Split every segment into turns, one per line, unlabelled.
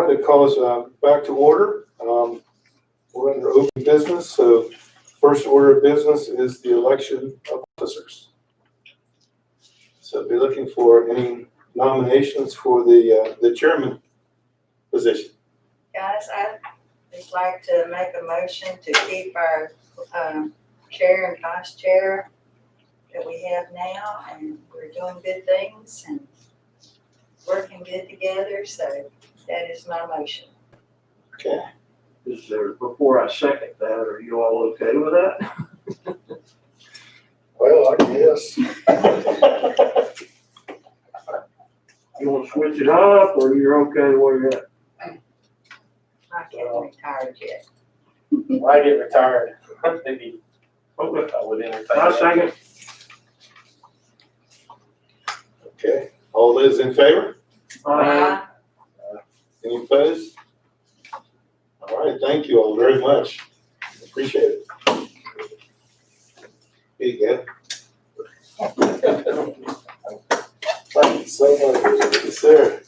All right, it calls back to order. We're under open business, so first order of business is the election of officers. So be looking for any nominations for the chairman position.
Guys, I'd just like to make a motion to keep our chair and vice chair that we have now, and we're doing good things and working good together, so that is my motion.
Okay.
Is there, before I second that, are you all okay with that?
Well, I guess.
You want to switch it up, or you're okay where you're at?
I can't retire yet.
When I get retired, maybe
Okay.
I would entertain
I
that.
second.
Okay. All those in favor? Any opposed? All right, thank you all very much. Appreciate it. Here you go.
Thank you so much.
Yes, sir.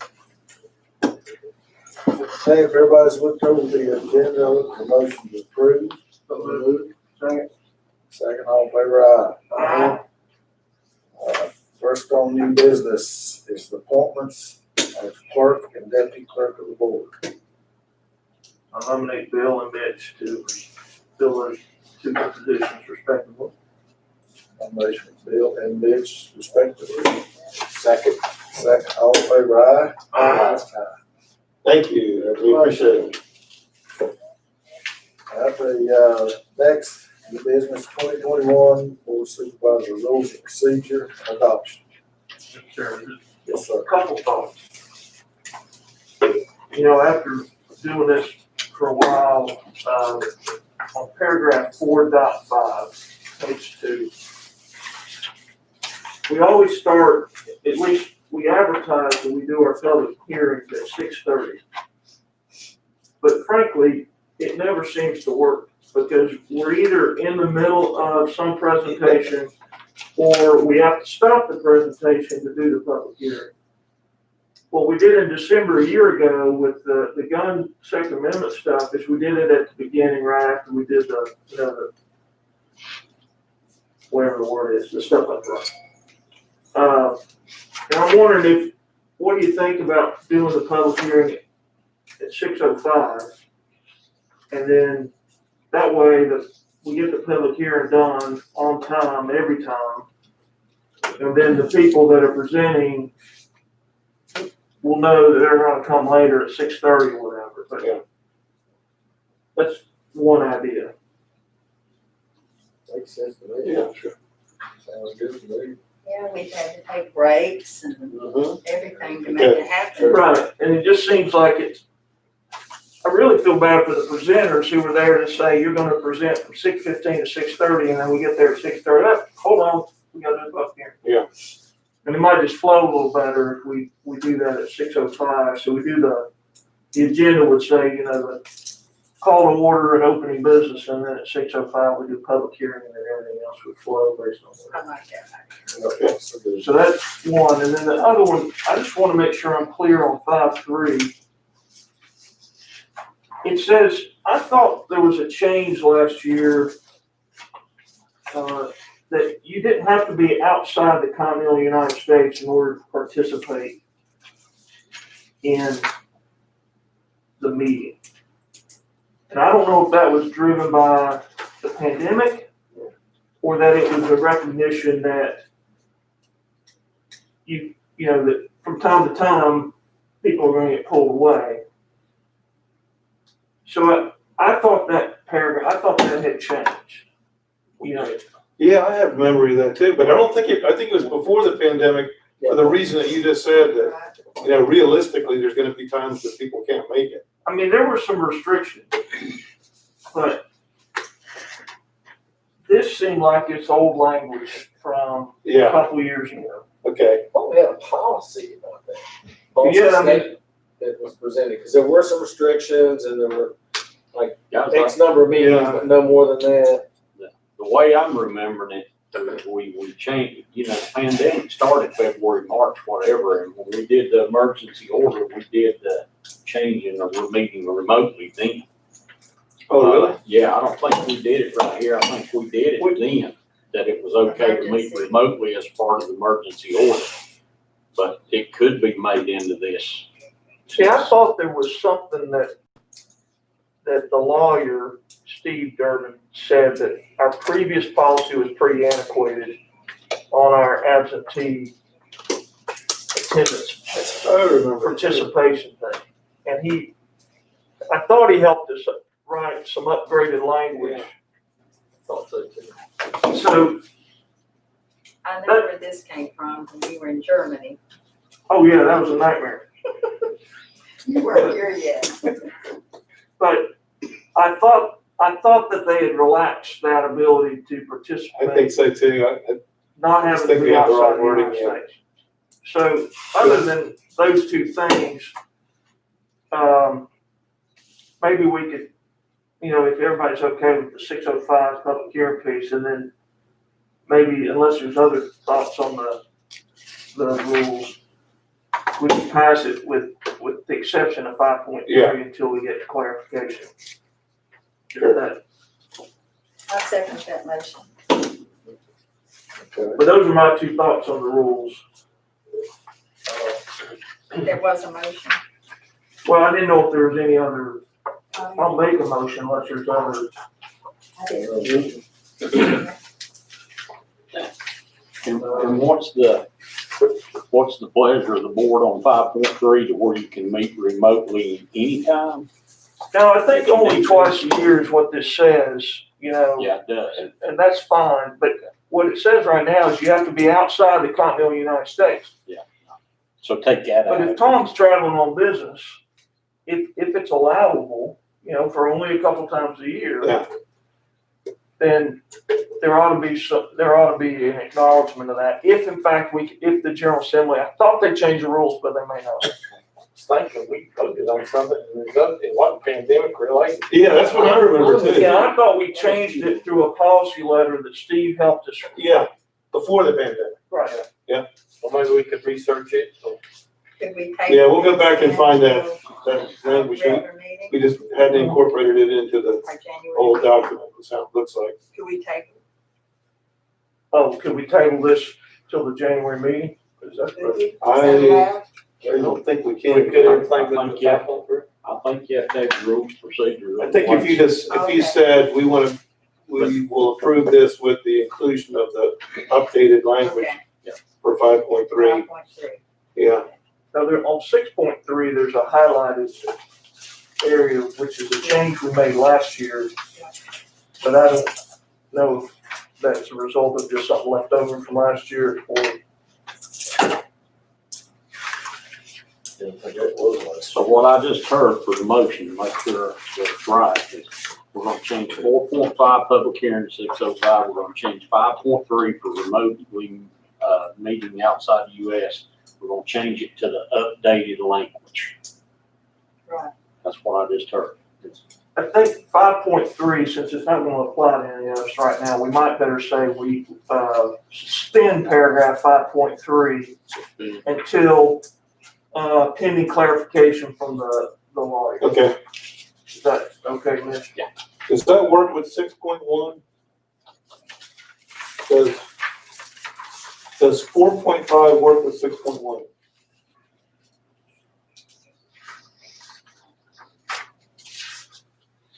Hey, if everybody's looked over the agenda, look for motion to approve.
Second.
Second, all in favor, aye.
Aye.
First on new business is the appointments of clerk and deputy clerk of the board.
I nominate Bill and Mitch to fill those two positions respectively.
Nomination of Bill and Mitch respectively.
Second.
Second, all in favor, aye.
Aye.
Thank you. We appreciate it.
Next, new business 2021 Board of Supervisor Rules of Procedure Adoption.
Sure.
Yes, sir.
A couple thoughts. You know, after doing this for a while, on paragraph 4.5, page 2, we always start, at least we advertise when we do our public hearings at 6:30. But frankly, it never seems to work because we're either in the middle of some presentation or we have to stop the presentation to do the public hearing. What we did in December a year ago with the gun Second Amendment stuff is we did it at the beginning right after we did the whatever the word is, the stuff up front. And I'm wondering what do you think about doing the public hearing at 6:05? And then that way we get the public hearing done on time, every time. And then the people that are presenting will know that they're gonna come later at 6:30 or whatever, but
Yeah.
That's one idea.
Makes sense to me.
Yeah, sure.
Sounds good to me.
Yeah, we've had to take breaks and
Mhm.
everything to make it happen.
Right, and it just seems like I really feel bad for the presenters who were there to say, you're gonna present from 6:15 to 6:30, and then we get there at 6:30, hold on, we gotta do the public hearing.
Yeah.
And it might just flow a little better if we do that at 6:05, so we do the agenda would say, the call to order and opening business, and then at 6:05, we do public hearing, and then everything else would flow based on that.
I like that.
Okay.
So that's one, and then the other one, I just wanna make sure I'm clear on 5.3. It says, I thought there was a change last year, that you didn't have to be outside the continental United States in order to participate in the meeting. And I don't know if that was driven by the pandemic or that it was a recognition that that from time to time, people are gonna get pulled away. So I thought that paragraph, had changed.
Yeah, I have memory of that too, but I don't think I think it was before the pandemic for the reason that you just said that, realistically, there's gonna be times that people can't make it.
I mean, there were some restrictions, but this seemed like it's old language from a
Yeah,
couple of years ago.
okay.
Well, we had a policy about that.
Yeah, I mean-
That was presented, because there were some restrictions and there were like
Yeah,
X number of meetings, but no more than that.
the way I'm remembering it, we changed, the pandemic started February, March, whatever, and when we did the emergency order, we did changing or we're meeting remotely then.
Oh, really?
Yeah, I don't think we did it right here. I think we did it then, that it was okay to meet
Emergency.
remotely as part of the emergency order. But it could be made into this.
See, I thought there was something that the lawyer, Steve Durbin, said that our previous policy was pretty antiquated on our absentee attendance
I remember.
participation thing. And I thought he helped us write some upgraded language.
Thought so too.
So,
I know where this came from when we were in Germany.
oh yeah, that was a nightmare.
You weren't here yet.
But I thought that they had relaxed that ability to
I think
participate,
so too.
not
I
having to
think we
be
have the right
outside the
wording,
United States. So, other than those two things, maybe we could, if everybody's okay with the 605 public hearing piece, and then maybe, unless there's other thoughts on the rules, we can pass it with the exception of 5.3
Yeah.
until we get clarification.
Sure.
That-
I second that motion.
Okay.
But those are my two thoughts on the rules.
There was a motion.
Well, I didn't know if there was any other,
Um,
I'll make a motion unless there's other.
I didn't.
And what's the pleasure of the board on 5.3 to where you can meet remotely anytime?
Now, I think only twice a year is what this says,
Yeah, it does.
and that's fine, but what it says right now is you have to be outside the continental United States.
So take that
But
out.
if Tom's traveling on business, if it's allowable, for only a couple times a year,
Yeah.
then there ought to be an acknowledgement of that. If in fact if the General Assembly, I thought they changed the rules, but they may not.
Thinking we voted on something, and it wasn't pandemic related.
Yeah, that's what I remember too.
Yeah, I thought we changed it through a policy letter that Steve helped us.
Yeah, before the pandemic.
Right.
Well, maybe we could research it.
Could we take?
Yeah, we'll go back and find that
Our
language.
regular meeting,
We just hadn't incorporated it into the
our January
old
meeting.
document, that's how it looks like.
Could we take?
Oh, could we table this till the January meeting? Is that correct?
I don't think we can.
We could everything
I
with
think,
the
yeah.
5.3.
I think you have to have rules, procedures.
I think if you said, we will approve this with the inclusion of the updated language
Okay,
for 5.3,
5.3.
yeah.
Now, on 6.3, there's a highlighted area, which is a change we made last year. But I don't know if that's a result of just something left over from last year or.
Didn't think it was last.
So what I just heard for the motion, to make sure that it's right, is we're gonna change 4.5 public hearing to 605. We're gonna change 5.3 for remotely, meeting outside the US. We're gonna change it to the updated language.
Right.
That's what I just heard.
I think 5.3, since it's not going to apply to any of us right now, we might better say we suspend paragraph 5.3 until pending clarification from the lawyer.
Okay,
Is that okay, Mitch?
does that work with 6.1? Does 4.5 work with 6.1?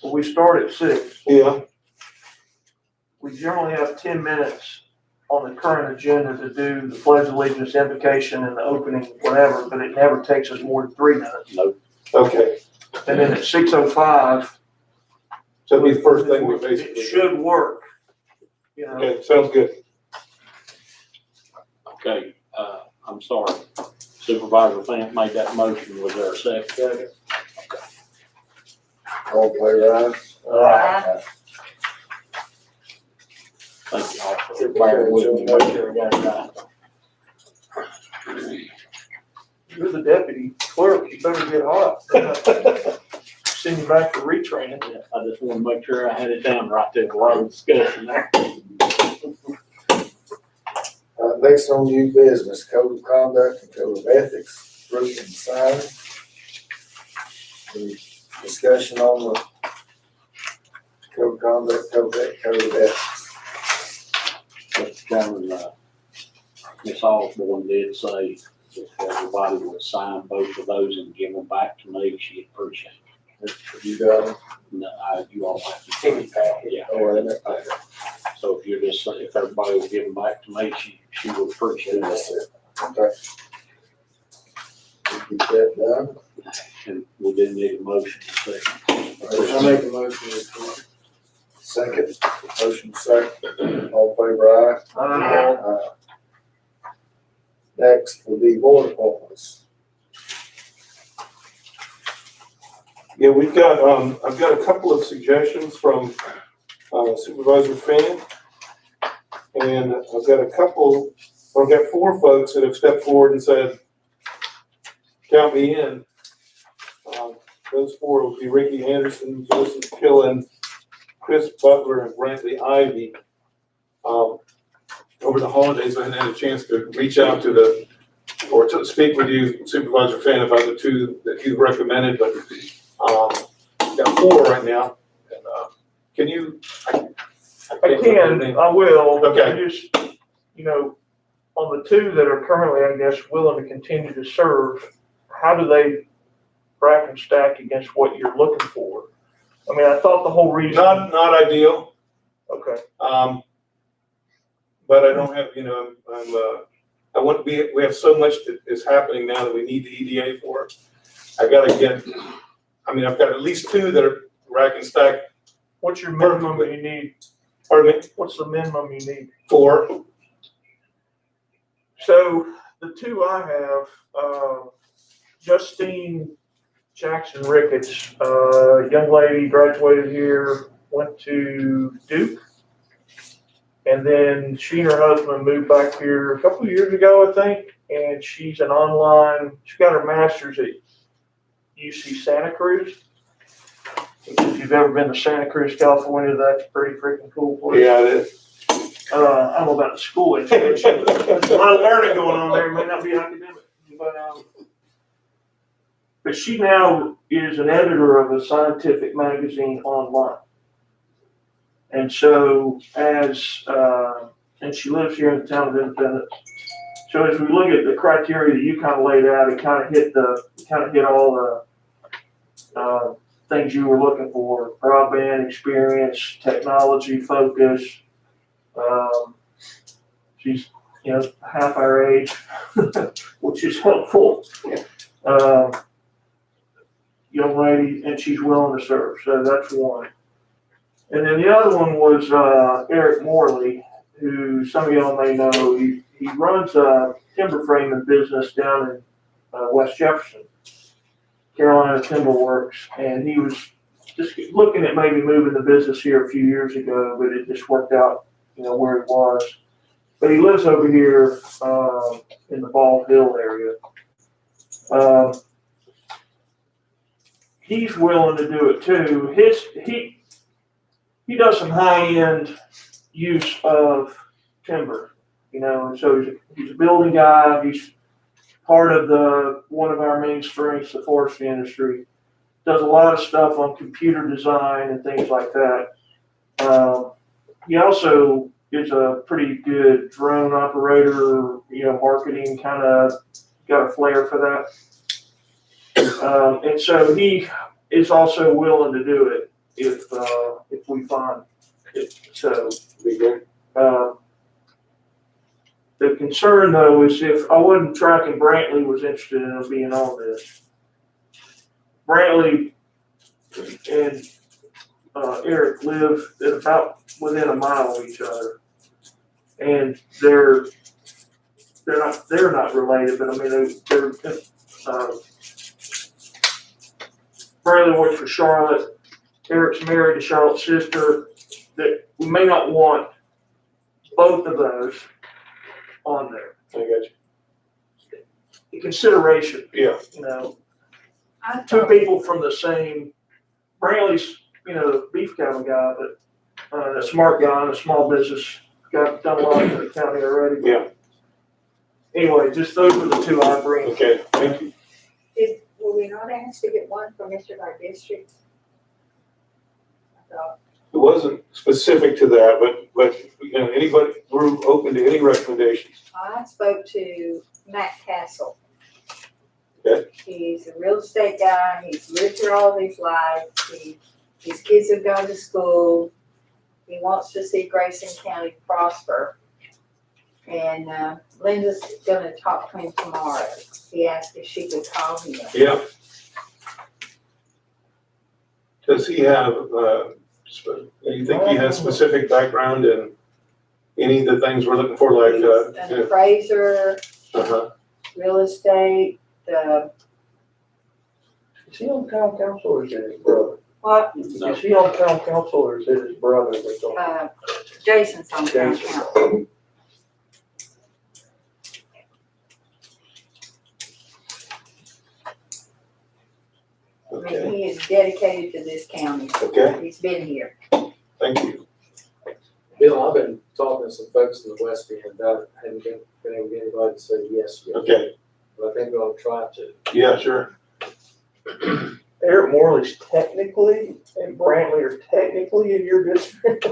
Well, we start at 6.
Yeah,
We generally have 10 minutes on the current agenda to do the pledge of allegiance, invocation, and the opening, whatever, but it never takes us more than 3 minutes.
No,
okay,
And then at 6:05,
so it'll be the first thing we basically.
it should work.
Okay, sounds good.
okay, I'm sorry. Supervisor Plant made that motion. Was there a second?
All in favor, aye?
Aye.
Thank you all for bearing with me. Make sure I got it right.
You're the deputy clerk, you better get hot. Send you back for retraining.
Yeah, I just want to make sure I had it down right there, a lot of discussion there.
Next on new business, code of conduct and code of ethics, approving and signing. Any discussion on the code of conduct, code of ethics?
Mr. Chairman, Ms. Osborne did say if everybody would sign both of those and give them back to me, she'd appreciate it.
You got it?
No, you all have to take it back. Yeah.
Oh, wait a minute.
So if you're just saying, if everybody would give them back to me, she would appreciate
That's
it.
it. Okay. We get that done.
And we didn't need a motion to second.
I make a motion. Second, motion second, all in favor, aye. Aye. Next will be board appointments.
Yeah, we've got, I've got a couple of suggestions from Supervisor Fan. And I've got four folks that have stepped forward and said, count me in. Those four will be Ricky Anderson, Joseph Killen, Chris Butler, and Brantley Ivy. Over the holidays, I hadn't had a chance to reach out to to speak with you, Supervisor Fan, about the two that you recommended, but got four right now. And can you?
I can, I will.
Okay.
I just, on the two that are currently, I guess, willing to continue to serve, how do they rack and stack against what you're looking for? I mean, I thought the whole reason.
Not ideal.
Okay.
But I don't have, we have so much that is happening now that we need the EDA for. I've got at least two that are rack and stack.
What's your minimum you need?
Pardon me?
What's the minimum you need?
Four.
So the two I have, Justine Jackson Ricketts, young lady, graduated here, went to Duke. And then she and her husband moved back here a couple of years ago, I think. And she's she got her master's at UC Santa Cruz. If you've ever been to Santa Cruz, California, that's a pretty freaking cool place.
Yeah, it is.
I don't know about the school education. There's a lot of learning going on there. It may not be academic. But she now is an editor of a scientific magazine online. And so and she lives here in the town of Independence. So as we look at the criteria that you kind of laid out, it kind of hit all the things you were looking for: broadband experience, technology focus. She's half our age, which is helpful. Young lady, and she's willing to serve. So that's one. And then the other one was Eric Morley, who some of y'all may know. He runs a timber framing business down in West Jefferson, Carolina Timber Works, and he was just looking at maybe moving the business here a few years ago, but it just worked out, where he was. But he lives over here in the Bald Hill area. He's willing to do it too. He does some high-end use of timber, and so he's a building guy. He's part of one of our main strengths, the forestry industry. Does a lot of stuff on computer design and things like that. He also is a pretty good drone operator, marketing, kind of got a flair for that. And so he is also willing to do it if we find it. So the concern though is if I wasn't tracking Brantley was interested in being on this. Brantley and Eric live at about within a mile of each other, and they're not related, but I mean they're Brantley works for Charlotte. Eric's married to Charlotte's sister. That we may not want both of those on there.
I got you.
In consideration,
Yeah.
two people from the same. Brantley's, the beef cattle guy, but a smart guy in a small business. Done a lot for the county already.
Yeah.
Anyway, just those are the two I bring.
Okay. Thank you.
Will were we not asked to get one from each of our districts? I thought,
It wasn't specific to that, but, you know, anybody, we're open to any recommendations.
I spoke to Matt Castle.
Okay.
He's a real estate guy, he's lived here all his life, his kids have gone to school. He wants to see Grayson County prosper. And Linda's gonna talk to him tomorrow. He asked if she could call him.
Yeah. Does he have, do you think he has specific background in any of the things we're looking for, like,
He's an
you know,
appraiser,
uh-huh.
real estate,
Is he on town council or is it his brother?
what,
No.
Is he on town council or is it his brother that's on?
Jason's on town
Jason.
council. I mean,
Okay,
he is dedicated to this county.
okay,
He's been here.
thank you.
Bill, I've been talking to some folks in the West End, I haven't been able to get anybody to say yes yet,
Okay,
but I think we'll try to.
yeah, sure.
Eric Morley's technically, and Brantley are technically in your district.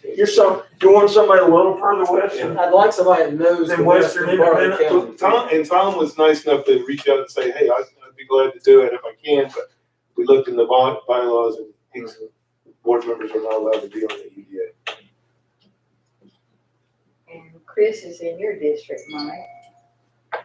You want somebody a little further west?
Yeah.
I'd like somebody that knows the
Then Western
western part of the
Independent.
county.
Tom was nice enough to reach out and say, hey, I'd be glad to do it if I can, but we looked in the bylaws and his board members are not allowed to be on the E EDA.
And Chris is in your district, Mike.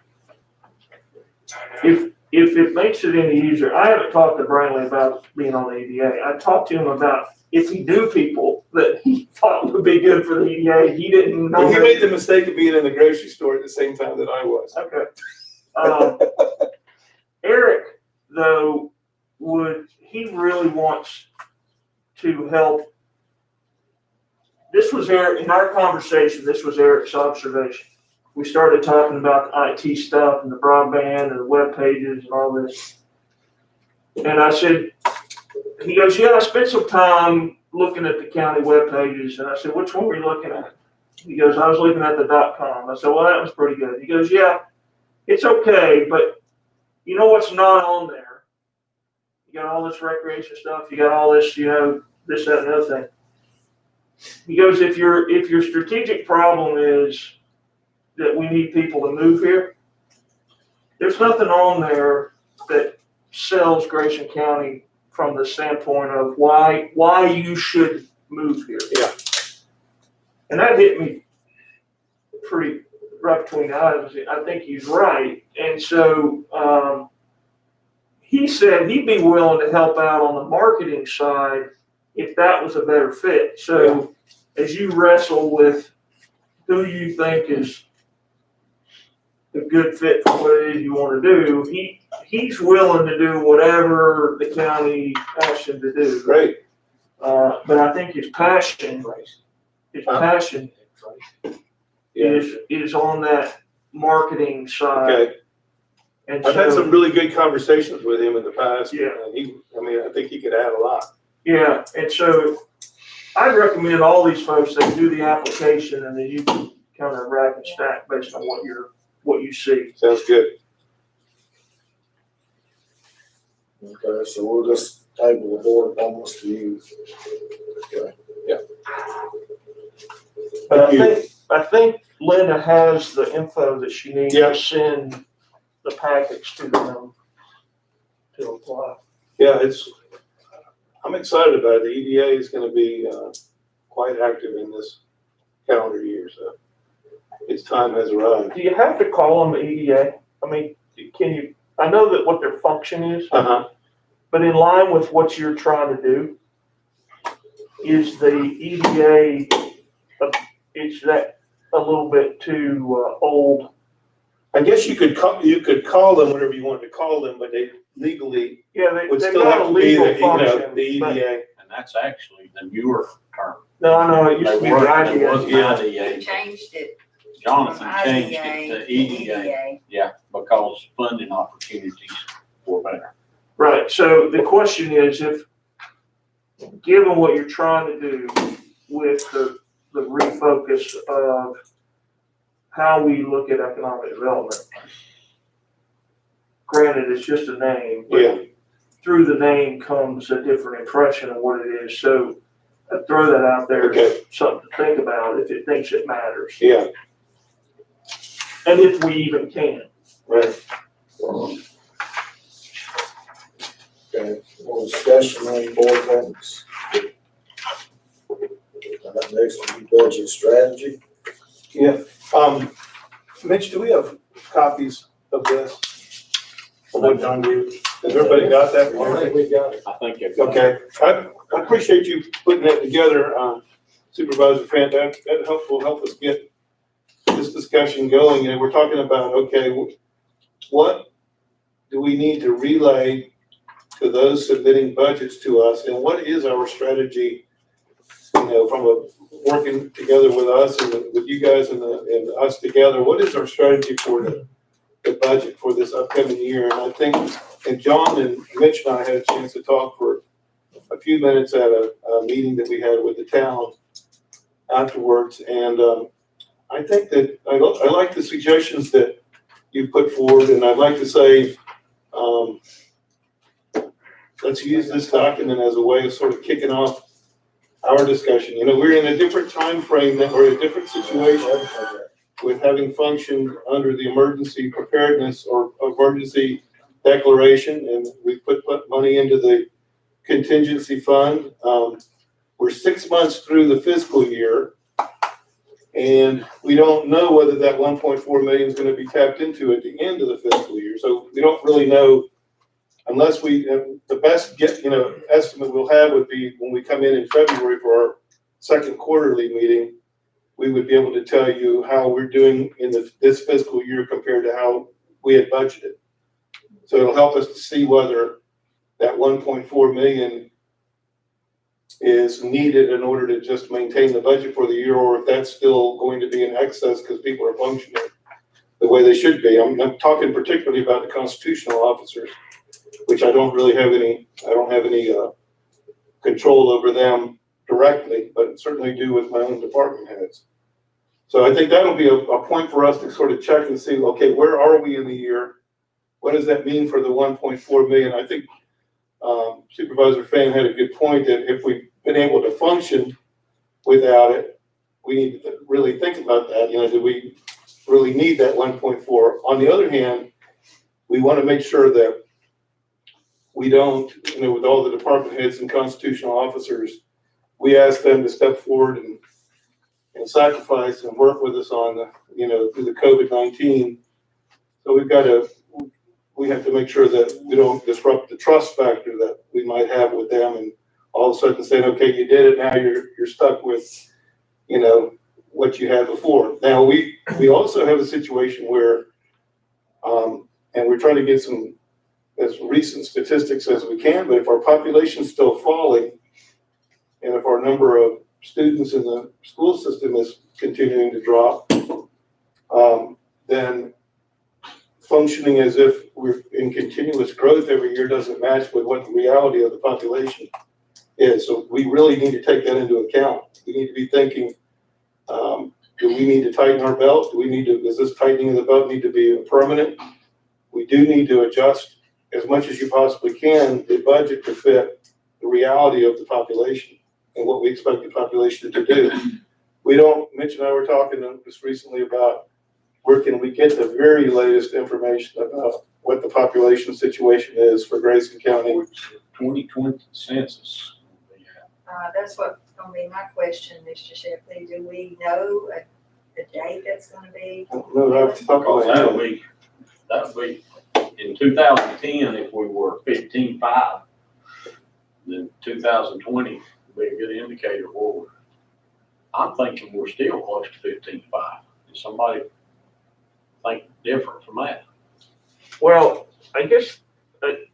If it makes it any easier, I haven't talked to Brantley about being on the EDA. I talked to him about if he knew people that he thought would be good for the EDA. He didn't know.
Well, he made the mistake of being in the grocery store at the same time that I was.
Okay. Eric, though, he really wants to help. This was Eric, in our conversation, this was Eric's observation. We started talking about IT stuff and the broadband and the web pages and all this. And I said, he goes, yeah, I spent some time looking at the county web pages. And I said, which one were you looking at? He goes, I was looking at the .com. I said, well, that was pretty good. He goes, yeah, it's okay, but you know what's not on there? You got all this recreation stuff, you got all this, this, that, and the other thing. He goes, if your strategic problem is that we need people to move here, there's nothing on there that sells Grayson County from the standpoint of why you should move here.
Yeah.
And that hit me pretty right between the eyes. I think he's right. And so he said he'd be willing to help out on the marketing side if that was a better fit. So as you wrestle with who you think is a good fit for what it is you want to do, he's willing to do whatever the county asks him to do.
Great.
But I think his passion
Yeah.
is on that marketing side.
Okay.
And
I've had
so-
some really good conversations with him in the past.
Yeah.
And I think he could add a lot.
Yeah, and so I'd recommend all these folks, they do the application and then you can kind of rack and stack based on what you see.
Sounds good.
Okay, so we'll just table the board appointments to you. Okay.
But
Thank you.
I think Linda has the info that she needs
Yeah.
to send the package to them to apply.
Yeah, I'm excited about it. The EDA is gonna be, quite active in this calendar year, so its time has arrived.
Do you have to call them the EDA? I mean, I know that what their function is,
Uh-huh.
but in line with what you're trying to do, is the EDA, is that a little bit too old?
I guess you could call them whatever you wanted to call them, but they legally
Yeah,
would
they've
still
got
have
a
to be
legal
the
function.
the
but-
EDA.
And that's actually the newer term.
No, it used to be the
It
IDA.
wasn't
Yeah.
We
IDA.
changed it from
Jonathan changed
IDA
it to
to
EDA,
EDA.
yeah, because funding opportunities were better.
Right, so the question is if, given what you're trying to do with the refocus of how we look at economic development, granted, it's just a name,
Yeah,
but through the name comes a different impression of what it is. So I throw that out there,
okay,
something to think about if it thinks it matters,
yeah,
and if we even can.
right.
Okay, more discussion on board things. Next will be budget strategy.
Mitch, do we have copies of this? Of what John gave? Has everybody got that?
I think we've got it.
I think it.
Okay, I appreciate you putting that together, Supervisor Fant, that will help us get this discussion going, and we're talking about, okay, what do we need to relay to those submitting budgets to us, and what is our strategy, from working together with us and with you guys and us together, what is our strategy for the budget for this upcoming year? And I think, and John and Mitch and I had a chance to talk for a few minutes at a meeting that we had with the town afterwards, and I think that I like the suggestions that you put forward, and I'd like to say, let's use this document as a way of sort of kicking off our discussion. We're in a different time frame or a different situation with having functioned under the emergency preparedness or emergency declaration, and we put money into the contingency fund. We're 6 months through the fiscal year, and we don't know whether that 1.4 million is going to be tapped into at the end of the fiscal year. So we don't really know unless the best estimate we'll have would be when we come in February for our second quarterly meeting, we would be able to tell you how we're doing in this fiscal year compared to how we had budgeted. So it'll help us to see whether that 1.4 million is needed in order to just maintain the budget for the year, or if that's still going to be in excess because people are functioning the way they should be. I'm talking particularly about the constitutional officers, which I don't have any control over them directly, but certainly do with my own department heads. So I think that'll be a point for us to sort of check and see, okay, where are we in the year? What does that mean for the 1.4 million? I think Supervisor Fan had a good point that if we've been able to function without it, we need to really think about that. Do we really need that 1.4? On the other hand, we want to make sure that we don't, with all the department heads and constitutional officers, we ask them to step forward and sacrifice and work with us on through the COVID-19. So we have to make sure that we don't disrupt the trust factor that we might have with them, and all of a sudden saying, okay, you did it, now you're stuck with, what you had before. Now we also have a situation where, and we're trying to get some as recent statistics as we can, but if our population is still falling, and if our number of students in the school system is continuing to drop, then functioning as if we're in continuous growth every year doesn't match with what the reality of the population is. So we really need to take that into account. We need to be thinking, do we need to tighten our belt? Does this tightening of the belt need to be permanent? We do need to adjust as much as you possibly can the budget to fit the reality of the population and what we expect the population to do. Mitch and I were talking just recently about where can we get the very latest information about what the population situation is for Grayson County.
2020 census.
That's what's gonna be my question, Mr. Shipley. Do we know the date that's gonna be?
I don't know, I have to talk about
That'll be in 2010, if we were 15.5, then 2020 will be a good indicator of where we're. I'm thinking we're still close to 15.5. Does somebody think different from that?
Well, I guess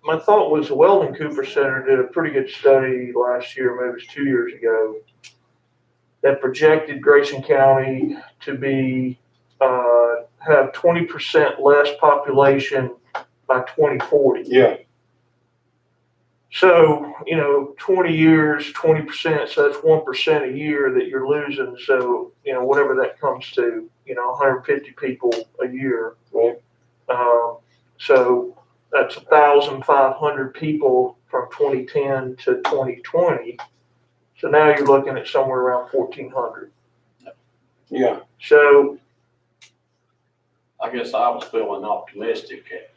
my thought was the Weldon Cooper Center did a pretty good study last year, maybe it was 2 years ago, that projected Grayson County to be have 20% less population by 2040.
Yeah,
So, 20 years, 20%, so that's 1% a year that you're losing. So, whatever that comes to, 150 people a year.
right.
So that's 1,500 people from 2010 to 2020. So now you're looking at somewhere around 1,400.
Yeah,
So,
I guess I was feeling optimistic at,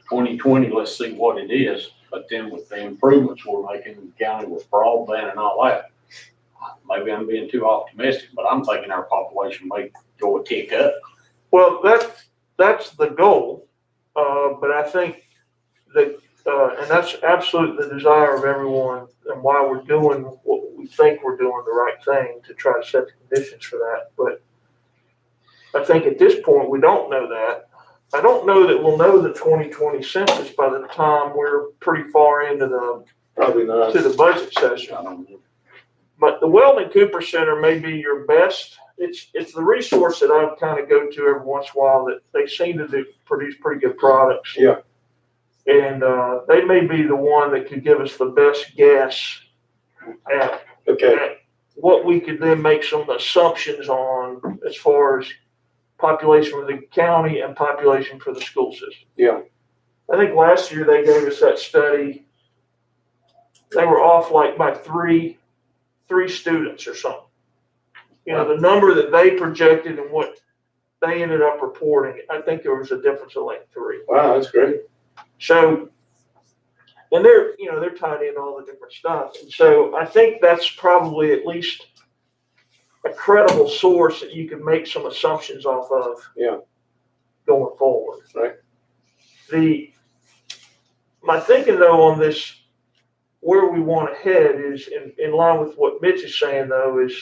2020, let's see what it is. But then with the improvements we're making in the county with broadband and all that, maybe I'm being too optimistic, but I'm thinking our population may go a tick up.
well, that's the goal. But I think that, and that's absolutely the desire of everyone and why we're doing what we think we're doing the right thing to try to set the conditions for that. But I think at this point, we don't know that. I don't know that we'll know the 2020 census by the time we're pretty far into
probably not.
the budget session.
I don't know.
But the Weldon Cooper Center may be your best. It's the resource that I kind of go to every once in a while that they seem to produce pretty good products.
Yeah.
And they may be the one that could give us the best guess at
Okay,
what we could then make some assumptions on as far as population for the county and population for the school system.
Yeah.
I think last year they gave us that study. They were off like by three students or something. The number that they projected and what they ended up reporting, I think there was a difference of like 3.
wow, that's great.
So, and they're tied in all the different stuff. And so I think that's probably at least a credible source that you can make some assumptions off of.
Yeah.
Going forward.
Right.
My thinking though on this, where we want to head is in line with what Mitch is saying though, is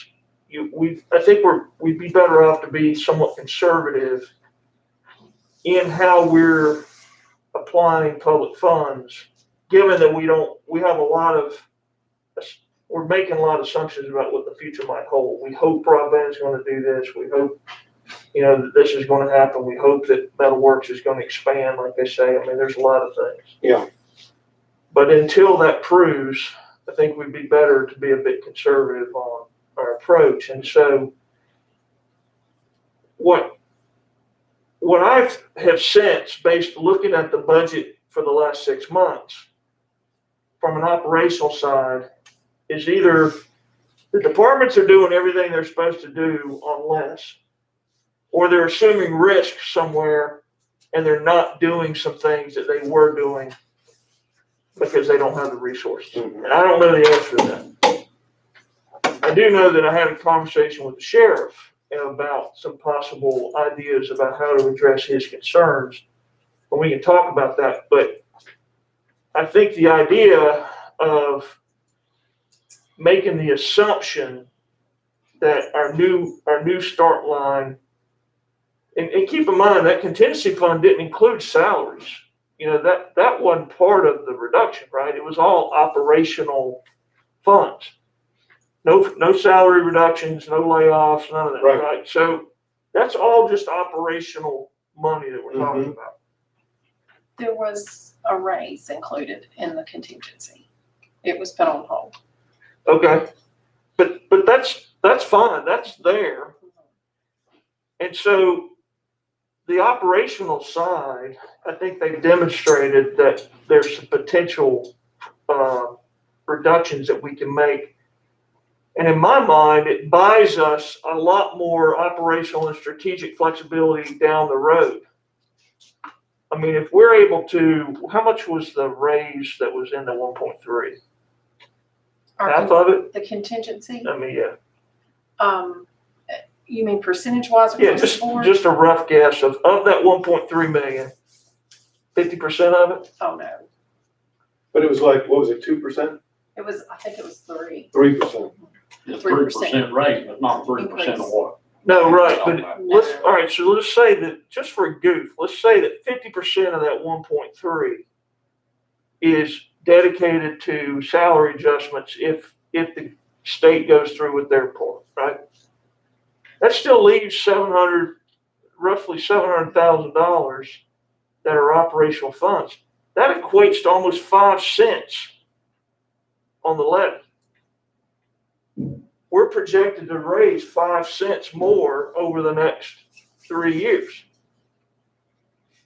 I think we'd be better off to be somewhat conservative in how we're applying public funds, given that we're making a lot of assumptions about what the future might hold. We hope broadband is going to do this. We hope, that this is going to happen. We hope that Metalworks is going to expand, like they say. I mean, there's a lot of things.
Yeah.
But until that proves, I think we'd be better to be a bit conservative on our approach. And so what I have sensed, based looking at the budget for the last 6 months, from an operational side, is either the departments are doing everything they're supposed to do on less, or they're assuming risk somewhere and they're not doing some things that they were doing because they don't have the resources.
Mhm.
And I don't know the answer to that. I do know that I had a conversation with the sheriff about some possible ideas about how to address his concerns, and we can talk about that. But I think the idea of making the assumption that our new start line, and keep in mind that contingency fund didn't include salaries. That wasn't part of the reduction, right? It was all operational funds. No salary reductions, no layoffs, none of that,
Right.
right? So that's all just operational money that we're talking about.
There was a raise included in the contingency. It was put on hold.
Okay, but that's fine. That's there. And so the operational side, I think they've demonstrated that there's some potential reductions that we can make. And in my mind, it buys us a lot more operational and strategic flexibility down the road. I mean, if we're able to, how much was the raise that was in the 1.3? Half of it?
The contingency,
I mean, yeah.
You mean percentage-wise
Yeah,
across the board?
just a rough guess of that 1.3 million, 50% of it?
Oh, no.
But it was like, what was it, 2%?
I think it was 3.
3%.
It's
3%.
3% rate, but not 3% of what?
No, right, but
No.
all right, so let's say that, just for a goof, let's say that 50% of that 1.3 is dedicated to salary adjustments if the state goes through with their part, right? That still leaves roughly $700,000 that are operational funds. That equates to almost 5 cents on the levy. We're projected to raise 5 cents more over the next 3 years.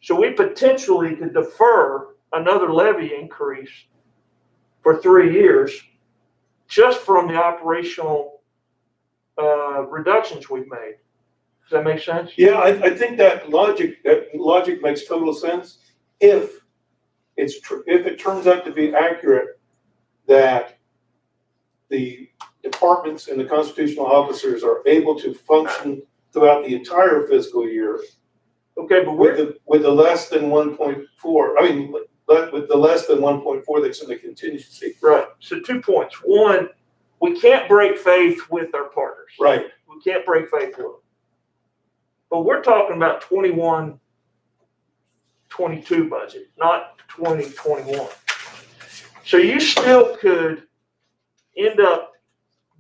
So we potentially could defer another levy increase for 3 years just from the operational reductions we've made. Does that make sense?
Yeah, I think that logic makes total sense if if it turns out to be accurate that the departments and the constitutional officers are able to function throughout the entire fiscal year
Okay, but
with the less than 1.4, I mean, with the less than 1.4 that's in the contingency.
right. So 2 points. One, we can't break faith with our partners.
Right.
We can't break faith with them. But we're talking about 21-22 budget, not 2021. So you still could end up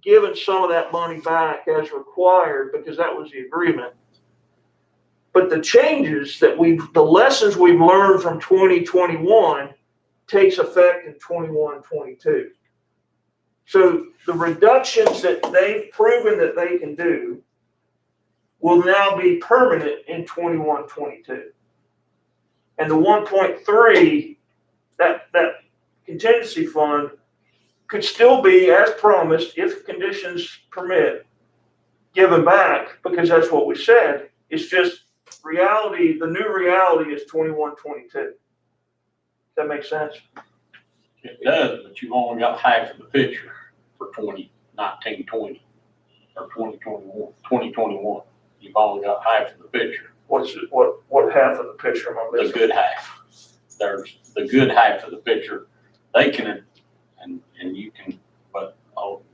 giving some of that money back as required because that was the agreement. But the changes that the lessons we've learned from 2021 takes effect in 21-22. So the reductions that they've proven that they can do will now be permanent in 21-22. And the 1.3, that contingency fund could still be, as promised, if conditions permit, given back, because that's what we said. It's just reality, the new reality is 21-22. Does that make sense?
It does, but you've only got half of the picture for 2019-20 or 2021. You've only got half of the picture.
What half of the picture am I
The
missing?
good half. There's the good half of the picture. They can, and you can, but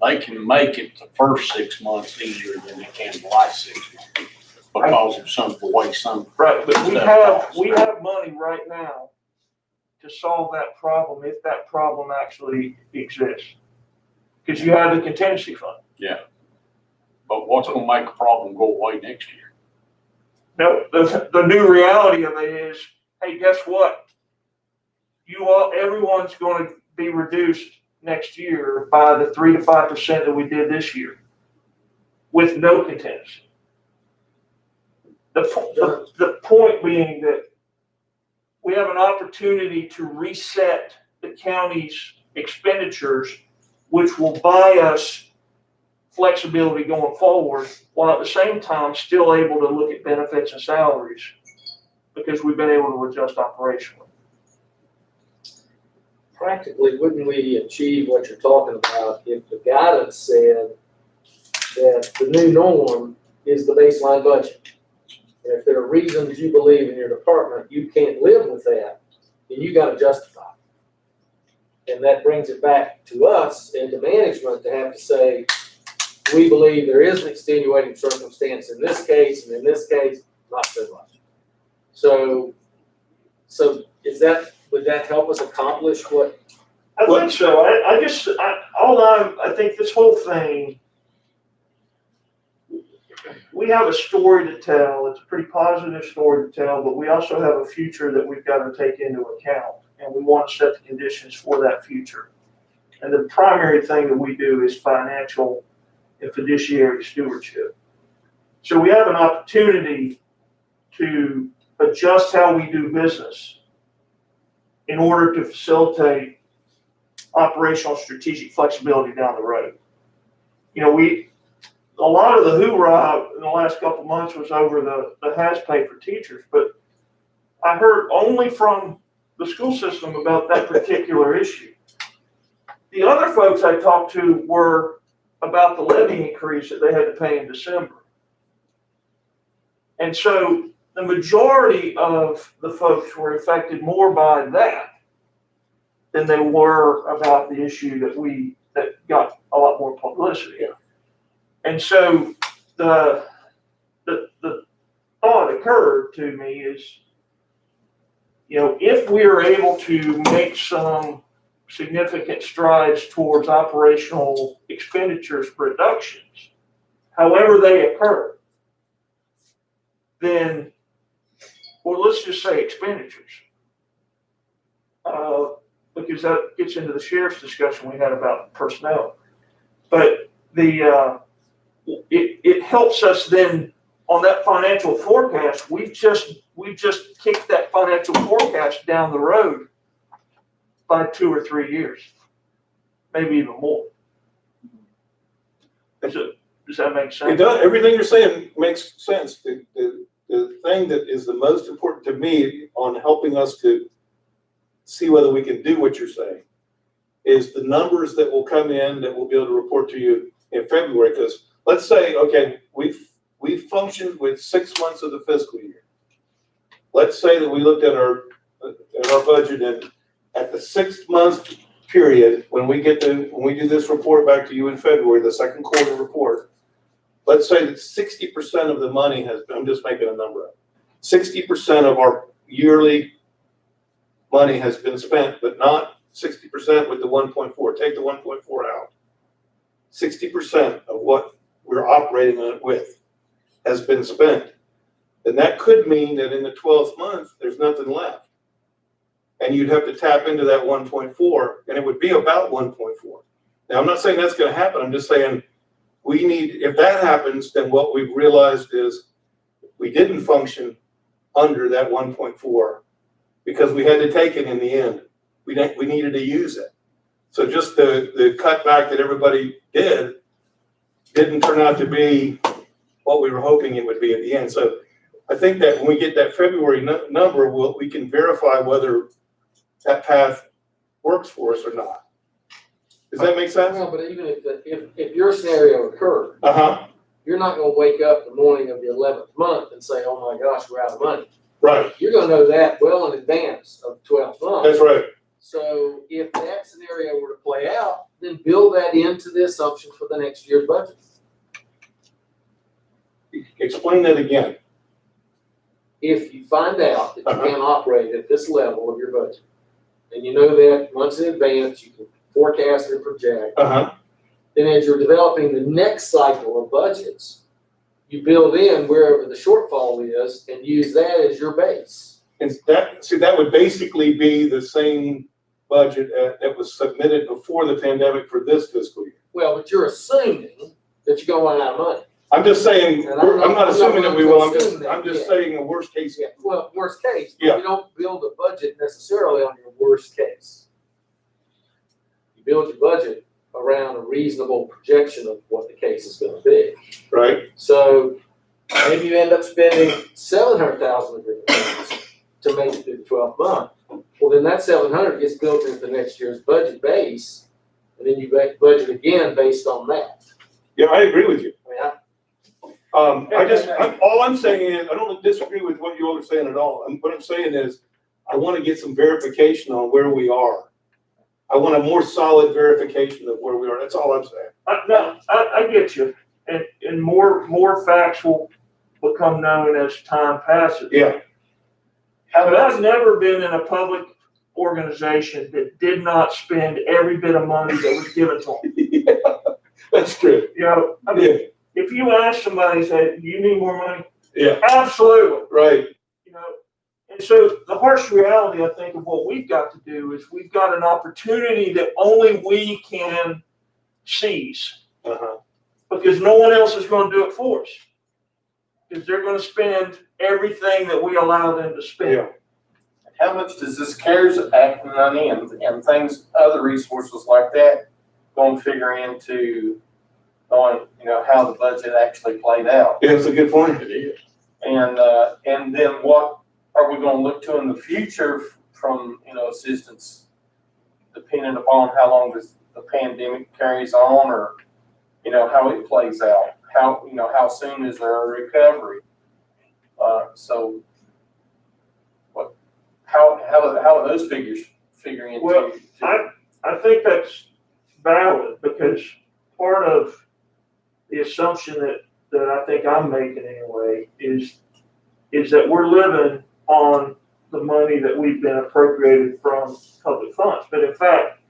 they can make it the first 6 months easier than they can the last 6 months because of some of the way some.
Right, but
stuff
we have money right now to solve that problem if that problem actually exists. Because you have the contingency fund.
But what's going to make a problem go away next year?
No, the new reality of it is, hey, guess what? Everyone's going to be reduced next year by the 3 to 5% that we did this year, with no contingency. The point being that we have an opportunity to reset the county's expenditures, which will buy us flexibility going forward, while at the same time still able to look at benefits and salaries because we've been able to adjust operationally.
Practically, wouldn't we achieve what you're talking about if the guidance said that the new norm is the baseline budget? And if there are reasons you believe in your department you can't live with that, then you gotta justify it. And that brings it back to us and to management to have to say, we believe there is an extenuating circumstance in this case, and in this case, not so much. So would that help us accomplish what?
I think so. I think this whole thing, we have a story to tell. It's a pretty positive story to tell, but we also have a future that we've got to take into account, and we want to set the conditions for that future. And the primary thing that we do is financial and fiduciary stewardship. So we have an opportunity to adjust how we do business in order to facilitate operational strategic flexibility down the road. You know, a lot of the hoorah in the last couple of months was over the has pay for teachers, but I heard only from the school system about that particular issue. The other folks I talked to were about the levy increase that they had to pay in December. And so the majority of the folks were affected more by that than they were about the issue that got a lot more publicity.
Yeah.
And so the thought occurred to me is, you know, if we are able to make some significant strides towards operational expenditures reductions, however they occur, then, well, let's just say expenditures, because that gets into the sheriff's discussion we had about personnel. But it helps us then on that financial forecast, we've just kicked that financial forecast down the road by 2 or 3 years, maybe even more. Does that make sense?
It does, everything you're saying makes sense. The thing that is the most important to me on helping us to see whether we can do what you're saying is the numbers that will come in that we'll be able to report to you in February. Because let's say, okay, we've functioned with 6 months of the fiscal year. Let's say that we looked at our budget and at the 6th month period, when we do this report back to you in February, the second quarter report, let's say that 60% of the money I'm just making a number up, 60% of our yearly money has been spent, but not 60% with the 1.4. Take the 1.4 out. 60% of what we're operating on it with has been spent. Then that could mean that in the 12th month, there's nothing left. And you'd have to tap into that 1.4, and it would be about 1.4. Now, I'm not saying that's going to happen. I'm just saying if that happens, then what we've realized is we didn't function under that 1.4 because we had to take it in the end. We needed to use it. So just the cutback that everybody didn't turn out to be what we were hoping it would be at the end. So I think that when we get that February number, we can verify whether that path works for us or not. Does that make sense?
Well, but even if your scenario occurred, you're not gonna wake up the morning of the 11th month and say, oh my gosh, we're out of money.
Right.
You're gonna know that well in advance of 12 months.
That's right.
So if that scenario were to play out, then build that into the assumption for the next year's budget.
Explain that again.
If you find out that you can't operate at this level of your budget, and you know that months in advance, you can forecast and project, then as you're developing the next cycle of budgets, you build in wherever the shortfall is and use that as your base.
And that would basically be the same budget that was submitted before the pandemic for this fiscal year.
Well, but you're assuming that you're gonna run out of money.
I'm just saying, I'm not assuming that we will, I'm just
Yeah.
saying a worst case.
Yeah, well, worst case,
Yeah.
you don't build a budget necessarily on your worst case. You build your budget around a reasonable projection of what the case is gonna be.
Right.
So maybe you end up spending $700,000 of your funds to make it through the 12th month. Well, then that 700 gets built into next year's budget base, and then you budget again based on that.
Yeah, I agree with you.
I mean,
All I'm saying is, I don't disagree with what you all are saying at all. What I'm saying is, I want to get some verification on where we are. I want a more solid verification of where we are. That's all I'm saying.
I get you, and more facts will become known as time passes.
Yeah.
But I've never been in a public organization that did not spend every bit of money that was given to them.
That's true.
You know, I mean, if you ask somebody, say, do you need more money?
Yeah.
Absolutely.
Right.
You know, and so the harsh reality, I think, of what we've got to do is we've got an opportunity that only we can seize because no one else is going to do it for us. Because they're going to spend everything that we allow them to spend.
Yeah.
How much does this CARES Act money and things, other resources like that, going to figure into how the budget actually played out?
Yeah, that's a good point.
It is. And then what are we going to look to in the future from assistance, depending upon how long the pandemic carries on, or how it plays out. How soon is there a recovery? So how are those figures figuring into?
Well, I think that's valid because part of the assumption that I think I'm making anyway is that we're living on the money that we've been appropriated from public funds. But in fact,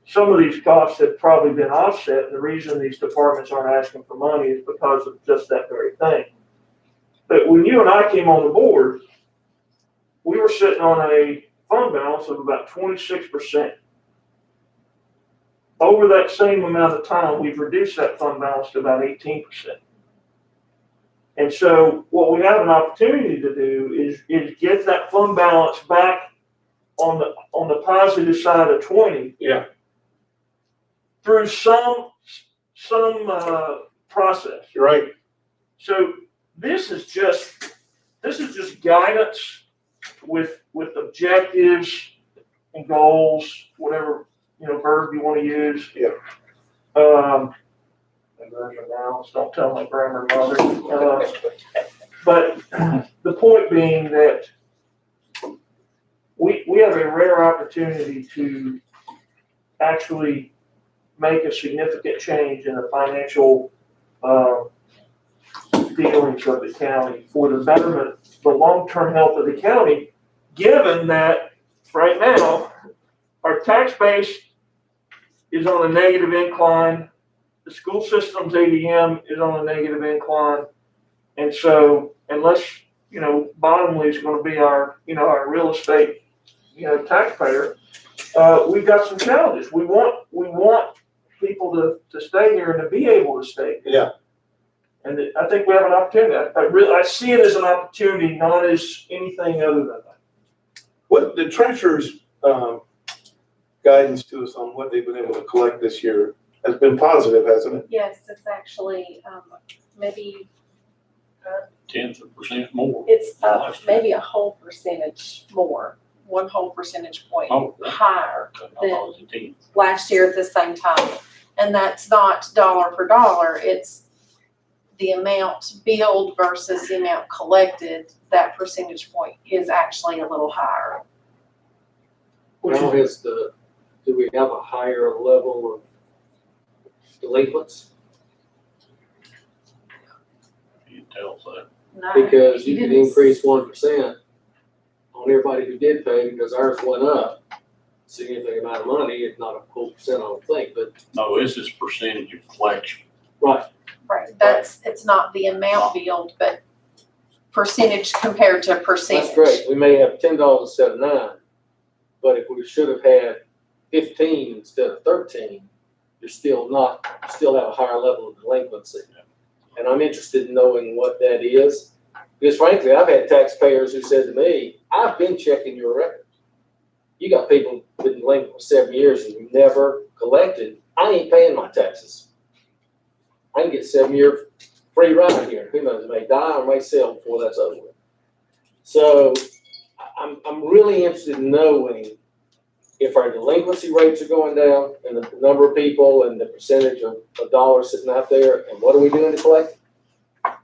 some of these costs have probably been offset. And the reason these departments aren't asking for money is because of just that very thing. But when you and I came on the board, we were sitting on a fund balance of about 26%. Over that same amount of time, we've reduced that fund balance to about 18%. And so what we have an opportunity to do is get that fund balance back on the positive side of 20.
Yeah.
Through some process.
You're right.
So this is just guidance with objectives and goals, whatever, verb you want to use.
Yeah.
And there's a balance, don't tell my grammar mother. But the point being that we have a rare opportunity to actually make a significant change in the financial dealings of the county for the betterment, the long-term health of the county, given that right now our tax base is on a negative incline, the school system's ADM is on a negative incline, and so unless Bottomley is going to be our real estate taxpayer, we've got some challenges. We want people to stay here and to be able to stay here.
Yeah.
And I think we have an opportunity. I see it as an opportunity, not as anything other than that.
What the treasurer's guidance to us on what they've been able to collect this year has been positive, hasn't it?
Yes, it's actually, maybe,
0.1% more.
it's
Last year.
maybe a whole percentage more, 1 whole percentage point
Oh, yeah.
higher
I thought it was a 10.
last year at the same time. And that's not dollar for dollar, it's the amount billed versus the amount collected. That percentage point is actually a little higher.
Now do we have a higher level of delinquents?
You can tell that.
No,
Because you could
didn't-
increase 1% on everybody who did pay, because ours went up a significant amount of money, if not a whole percent, I don't think, but.
No, this is percentage of collection.
Right.
Right, it's not the amount billed, but percentage compared to percentage.
That's great. We may have $10 instead of 9, but if we should have had 15 instead of 13, you still have a higher level of delinquency. And I'm interested in knowing what that is, because frankly, I've had taxpayers who said to me, I've been checking your record. You got people been delinquent for 7 years and you never collected. I ain't paying my taxes. I can get 7-year free ride here. Who knows, may die or may sell before that's over with. So I'm really interested in knowing if our delinquency rates are going down and the number of people and the percentage of dollars sitting out there, and what are we doing to collect?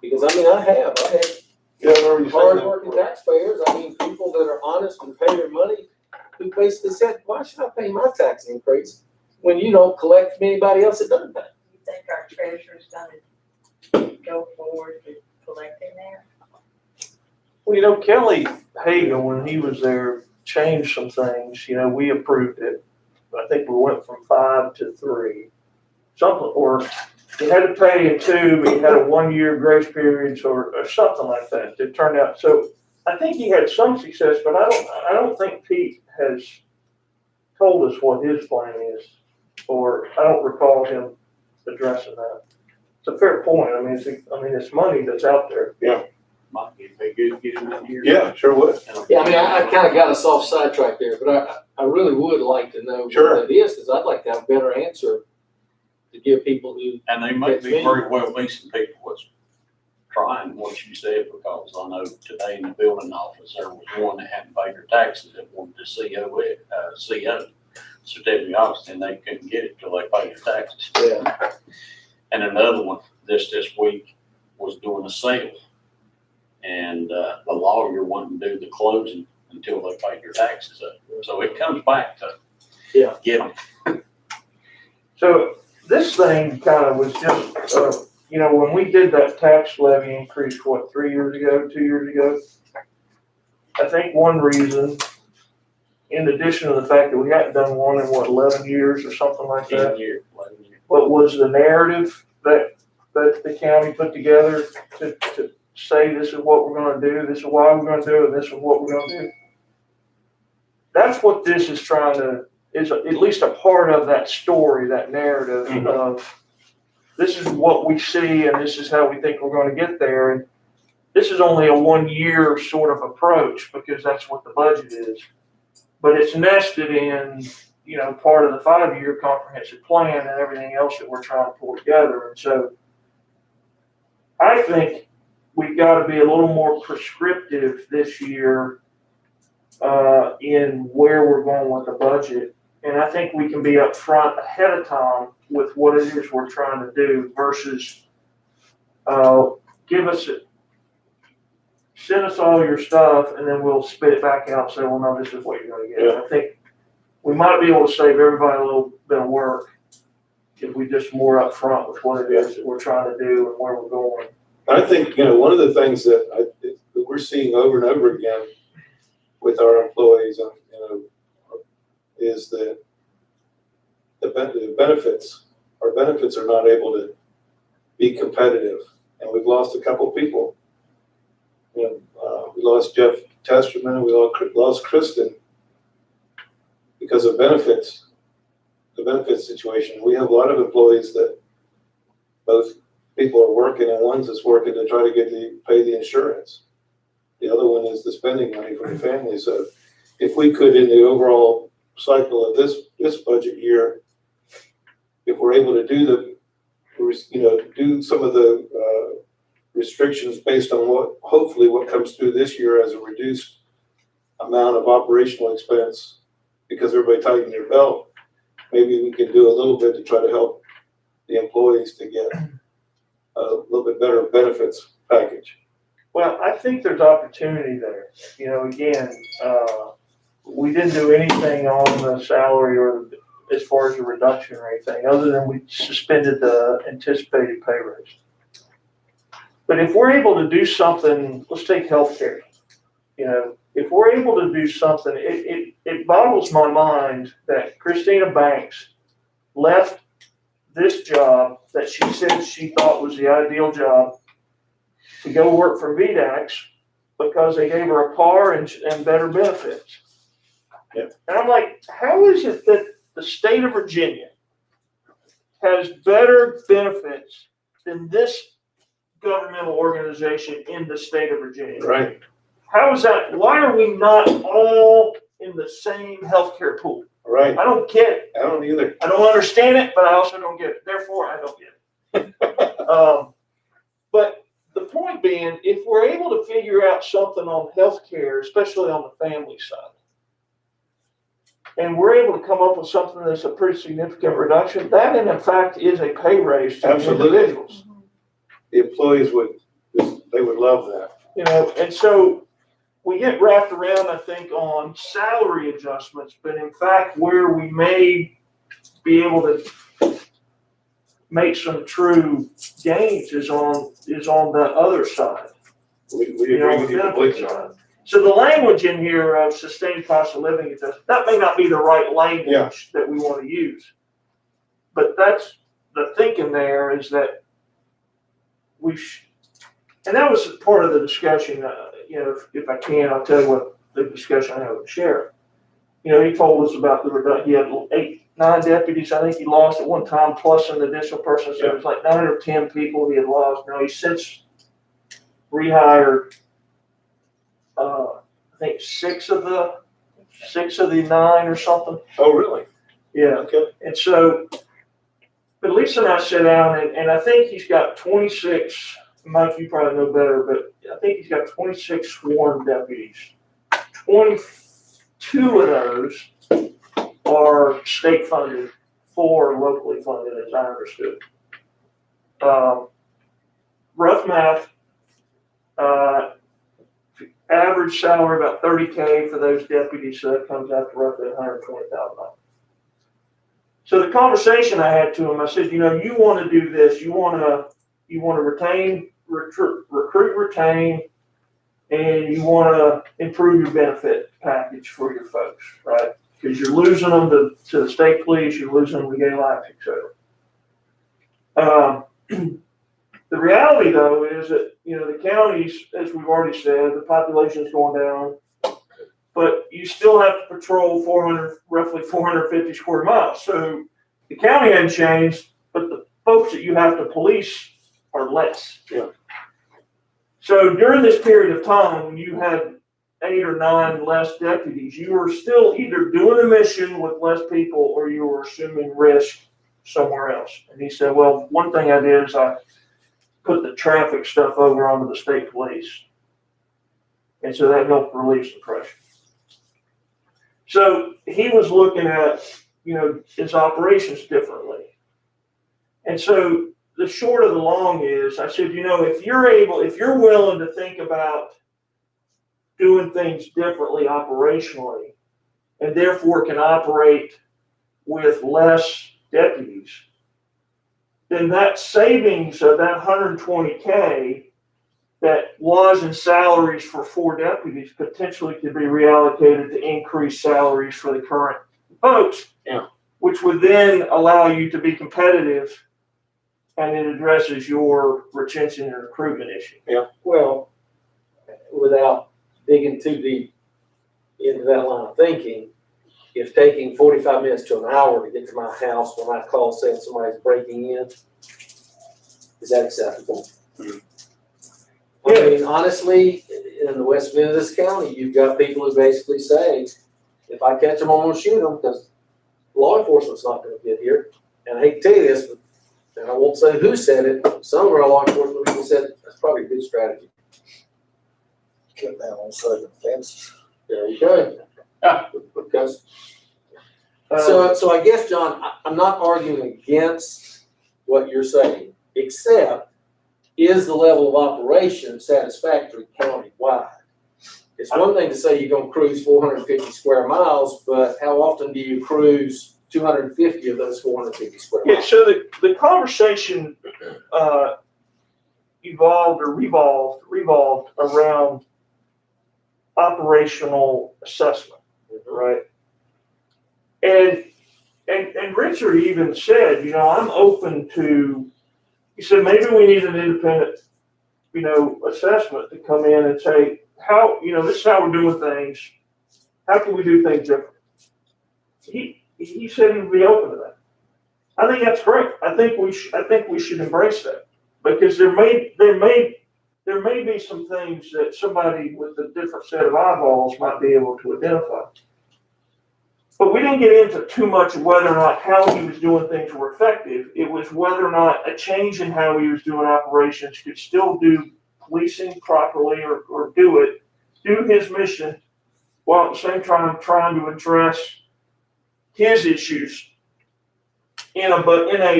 Because I had
Yeah, I remember you saying that.
hard-working taxpayers, people that are honest and pay their money, who basically said, why should I pay my tax increase when you don't collect from anybody else that doesn't pay?
You think our treasurer's gonna go forward with collecting there?
Well, Kelly Hagan, when he was there, changed some things. We approved it. I think we went from 5 to 3. Something, or you had to pay in 2, but you had a 1-year grace period or something like that. It turned out. So I think he had some success, but I don't think Pete has told us what his plan is, or I don't recall him addressing that. It's a fair point. It's money that's out there.
Might be a good get in here.
Yeah, sure would.
Yeah, I kind of got us off sidetrack there, but I really would like to know
Sure.
what that is, because I'd like to have a better answer to give people who.
And they may be very well be some people that's trying what you said, because I know today in the building office, there was one that hadn't paid their taxes that wanted to CO certificate of occupancy, and they couldn't get it till they paid their taxes.
Yeah.
And another one this week was doing a sale. And the lawyer wouldn't do the closing until they paid their taxes up. So it comes back to get them.
So this thing kind of was just, when we did that tax levy increase, 2 years ago? I think one reason, in addition to the fact that we hadn't done one in 11 years or something like that,
11 years.
but was the narrative that the county put together to say this is what we're gonna do, this is why we're gonna do it, this is what we're gonna do. That's what this is is at least a part of that story, that narrative of this is what we see and this is how we think we're gonna get there. this is only a 1 year sort of approach because that's what the budget is. But it's nested in, part of the 5-year comprehensive plan and everything else that we're trying to pull together. And so I think we've got to be a little more prescriptive this year in where we're going with the budget. And I think we can be upfront ahead of time with what it is we're trying to do versus send us all your stuff and then we'll spit it back out and say, well, no, this is what you're going to get.
Yeah.
I think we might be able to save everybody a little bit of work if we just more upfront with what it is that we're trying to do and where we're going.
I think, one of the things that we're seeing over and over again with our employees, is that the benefits, our benefits are not able to be competitive. And we've lost a couple people. We lost Jeff Testerman, we lost Kristen because of benefits, the benefits situation. We have a lot of employees that both people are working and one's is working to try to pay the insurance. The other one is the spending money for the family. So if we could, in the overall cycle of this budget year, if we're able to do do some of the restrictions based on hopefully what comes through this year as a reduced amount of operational expense because everybody tightened their belt, maybe we can do a little bit to try to help the employees to get a little bit better benefits package.
Well, I think there's opportunity there. Again, we didn't do anything on the salary or as far as a reduction or anything, other than we suspended the anticipated pay raise. But if we're able to do something, let's take healthcare. If we're able to do something, it boggles my mind that Christina Banks left this job that she said she thought was the ideal job to go work for VDAX because they gave her a car and better benefits.
Yeah.
And I'm like, how is it that the state of Virginia has better benefits than this governmental organization in the state of Virginia?
Right.
How is that? Why are we not all in the same healthcare pool?
Right.
I don't get it.
I don't either.
I don't understand it, but I also don't get it. Therefore, I don't get it. But the point being, if we're able to figure out something on healthcare, especially on the family side, and we're able to come up with something that's a pretty significant reduction, that in fact is a pay raise to
Absolutely.
individuals.
The employees would love that.
And so we get wrapped around, I think, on salary adjustments, but in fact, where we may be able to make some true gains is on the other side.
We agree with you completely.
So the language in here of sustained cost of living adjustment, that may not be the right language that we want to use. But that's the thinking there is that and that was part of the discussion, if I can, I'll tell you what the discussion I had with the sheriff. He told us about he had 9 deputies, I think he lost at one time, plus an additional person, so it was like 9 or 10 people he had lost. Now, he since rehired, I think 6 of the 9 or something.
Oh, really?
Yeah.
Okay.
And so, but Lisa and I sat down, and I think he's got 26, Mike, you probably know better, but I think he's got 26 sworn deputies. 22 of those are state funded, 4 locally funded, as I understood. Rough math, average salary about $30K for those deputies, so that comes out to roughly $120,000. So the conversation I had to him, I said, you want to do this, you want to retain, recruit, retain, and you want to improve your benefit package for your folks, right? Because you're losing them to the state police, you're losing them to gay life, etc. The reality, though, is that, the counties, as we've already said, the population is going down, but you still have to patrol roughly 450 square miles. So the county hasn't changed, but the folks that you have to police are less.
Yeah.
So during this period of time, when you had 8 or 9 less deputies, you were still either doing the mission with less people or you were assuming risk somewhere else. And he said, well, one thing I did is I put the traffic stuff over onto the state police. And so that helped release the pressure. So he was looking at, his operations differently. And so the short of the long is, I said, if you're willing to think about doing things differently operationally, and therefore can operate with less deputies, then that savings of that $120K that was in salaries for 4 deputies potentially could be reallocated to increase salaries for the current folks.
Yeah.
Which would then allow you to be competitive, and it addresses your retention and recruitment issue.
Well, without digging too deep into that line of thinking, if taking 45 minutes to an hour to get to my house when I call saying somebody's breaking in, is that acceptable? I mean, honestly, in the west end of this county, you've got people who basically say, if I catch them, I'm gonna shoot them because law enforcement's not gonna get here. And I hate to tell you this, but, and I won't say who said it, some of our law enforcement people said, that's probably a good strategy.
Cut down on southern fences.
There you go. Because, so I guess, John, I'm not arguing against what you're saying, except is the level of operation satisfactory countywide? It's one thing to say you're gonna cruise 450 square miles, but how often do you cruise 250 of those 450 square
Yeah,
miles?
so the conversation revolved around operational assessment, right? And Richard even said, I'm open to, he said, maybe we need an independent, assessment to come in and say, how, this is how we're doing things. How can we do things differently? He said he'd be open to that. I think that's great. I think we should embrace that, because there may be some things that somebody with a different set of eyeballs might be able to identify. But we didn't get into too much of whether or not how he was doing things were effective. It was whether or not a change in how he was doing operations could still do policing properly or do his mission, while at the same time trying to address his issues in a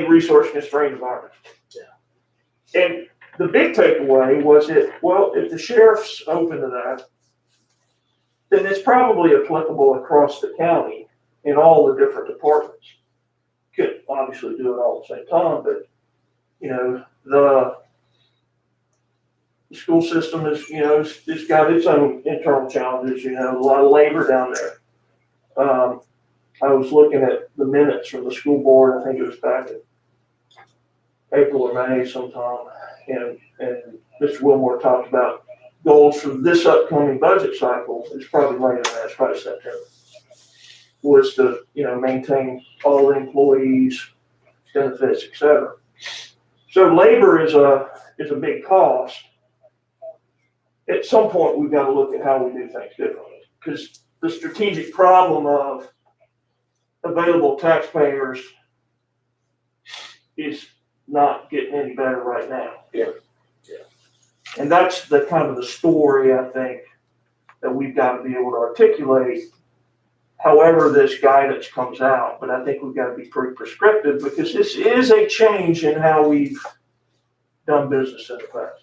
resource-constrained environment. Yeah. And the big takeaway was if the sheriff's open to that, then it's probably applicable across the county in all the different departments. Could obviously do it all at the same time, but the school system is, it's got its own internal challenges, a lot of labor down there. I was looking at the minutes from the school board, I think it was back in April or May sometime, and Mr. Wilmore talked about goals for this upcoming budget cycle. It's probably later than that, it's probably September, was to, maintain all the employees, benefits, et cetera. So labor is a big cost. At some point, we've got to look at how we do things differently, because the strategic problem of available taxpayers is not getting any better right now.
Yeah.
And that's the kind of the story, I think, that we've got to be able to articulate however this guidance comes out. But I think we've got to be pretty prescriptive, because this is a change in how we've done business in the past.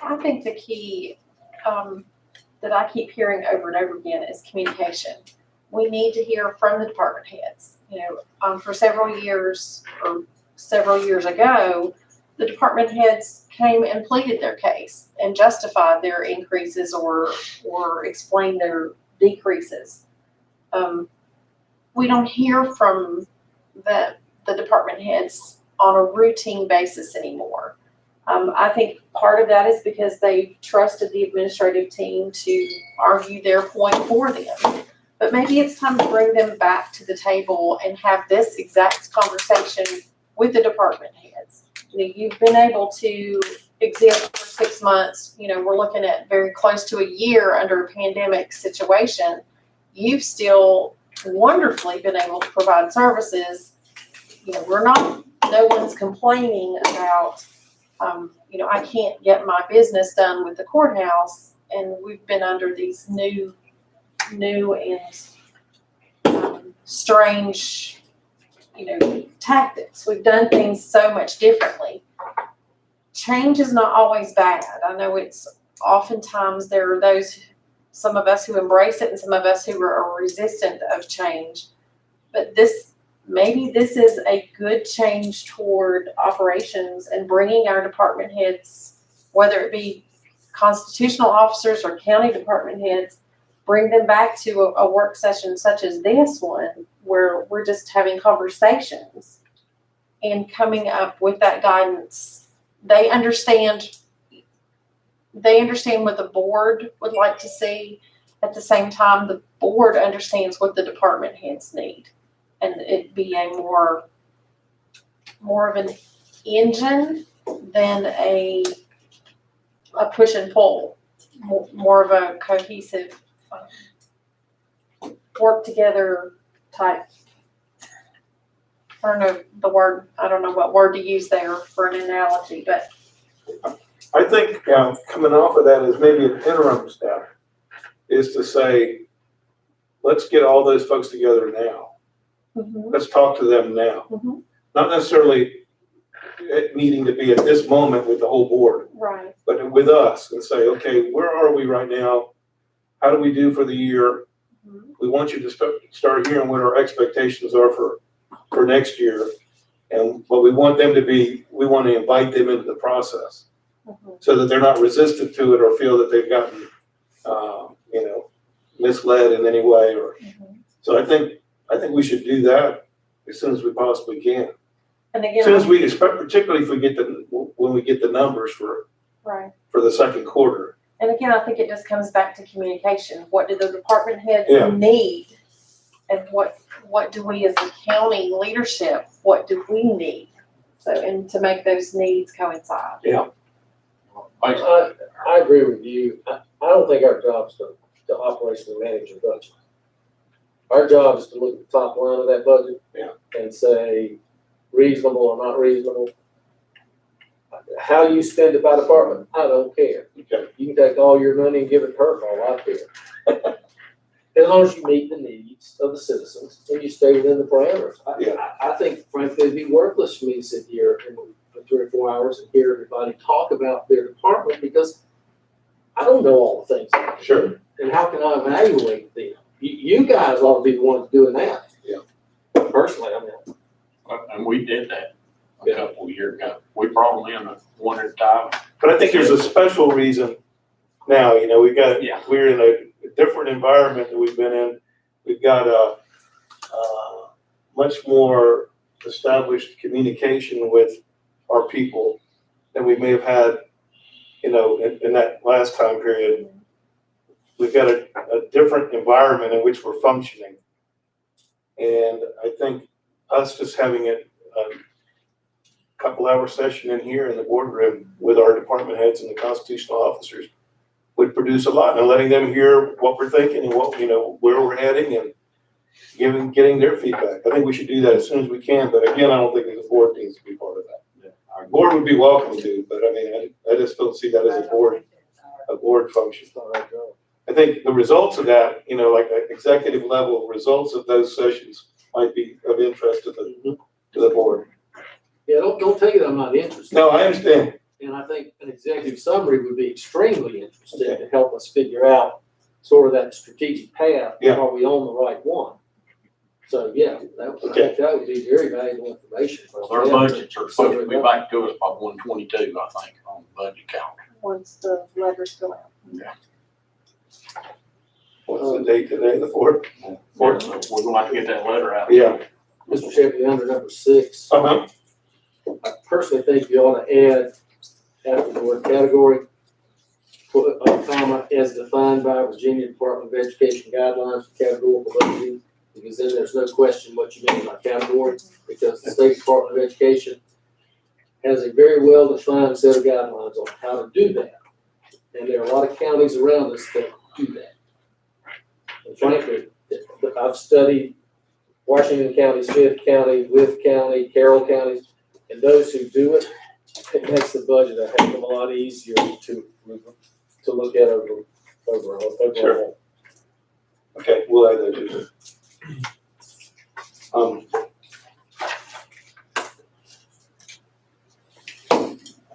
I think the key that I keep hearing over and over again is communication. We need to hear from the department heads. For several years ago, the department heads came and pleaded their case and justified their increases or explained their decreases. We don't hear from the department heads on a routine basis anymore. I think part of that is because they trusted the administrative team to argue their point for them. But maybe it's time to bring them back to the table and have this exact conversation with the department heads. You've been able to exist for 6 months, we're looking at very close to a year under a pandemic situation. You've still wonderfully been able to provide services. No one's complaining about, I can't get my business done with the courthouse, and we've been under these new and strange, tactics. We've done things so much differently. Change is not always bad. I know it's oftentimes there are some of us who embrace it and some of us who are resistant of change. But maybe this is a good change toward operations and bringing our department heads, whether it be constitutional officers or county department heads, bring them back to a work session such as this one, where we're just having conversations and coming up with that guidance. They understand what the board would like to see. At the same time, the board understands what the department heads need. And it be a more of an engine than a push and pull, more of a cohesive work together type. I don't know what word to use there for an analogy, but
I think coming off of that is maybe an interim step, is to say, let's get all those folks together now. Let's talk to them now. Not necessarily needing to be at this moment with the whole board,
right.
but with us, and say, okay, where are we right now? How do we do for the year? We want you to start hearing what our expectations are for next year. And what we want them to be, we want to invite them into the process so that they're not resistant to it or feel that they've gotten, misled in any way. So I think we should do that as soon as we possibly can.
And again,
As soon as we, particularly if we get when we get the numbers for the second quarter.
And again, I think it just comes back to communication. What do the department heads need? And what do we as a county leadership, what do we need? So, and to make those needs coincide.
Yeah.
I agree with you. I don't think our job is to operationally manage your budget. Our job is to look at the top line of that budget and say reasonable or not reasonable. How you spend it by department, I don't care.
Okay.
You can take all your money and give it to her for all I care. As long as you meet the needs of the citizens and you stay within the parameters. I think frankly it'd be worthless for me to sit here for 3 or 4 hours and hear everybody talk about their department, because I don't know all the things.
Sure.
And how can I evaluate them? You guys ought to be the ones doing that.
Yeah.
Personally, I mean.
And we did that a couple of years ago. We brought them in one at a time.
But I think there's a special reason now. We're in a different environment that we've been in. We've got a much more established communication with our people than we may have had, in that last time period. We've got a different environment in which we're functioning. And I think us just having a couple-hour session in here in the boardroom with our department heads and the constitutional officers would produce a lot, and letting them hear what we're thinking and what, where we're heading, and getting their feedback. I think we should do that as soon as we can, but again, I don't think the board needs to be part of that. Our board would be welcome to, but I just don't see that as a board function. I think the results of that, like the executive level results of those sessions might be of interest to the board.
Yeah, don't take it I'm not interested.
No, I understand.
And I think an executive summary would be extremely interesting to help us figure out sort of that strategic path.
Yeah.
Are we on the right one? So, that would be very valuable information for us.
Our budgets are supposed to be back to us by 122, I think, on the budget calendar.
Once the letters go out.
What's the date today, the 4th?
So we're going to have to get that letter out.
Yeah.
Mr. Shepherd, under number 6,
Uh-huh.
I personally think you ought to add after the word category, put a comma, as defined by Virginia Department of Education guidelines for categorical budgeting, because then there's no question what you mean by category, because the State Department of Education has a very well-defined set of guidelines on how to do that. And there are a lot of counties around us that do that. And frankly, I've studied Washington County, Smith County, Wythe County, Carroll County, and those who do it, it makes the budget a heck of a lot easier to look at overall.
Sure. Okay, we'll add that to it.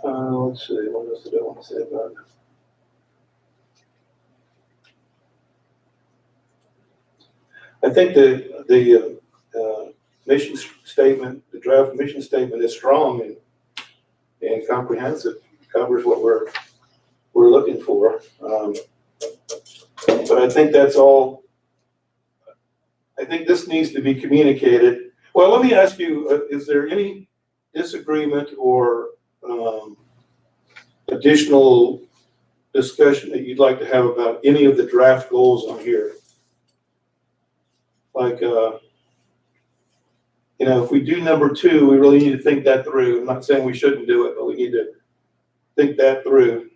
Let's see, what else did I want to say about it? I think the mission statement, the draft mission statement is strong and comprehensive, covers what we're looking for. But I think that's all. I think this needs to be communicated. Well, let me ask you, is there any disagreement or additional discussion that you'd like to have about any of the draft goals on here? Like, if we do number 2, we really need to think that through. I'm not saying we shouldn't do it, but we need to think that through.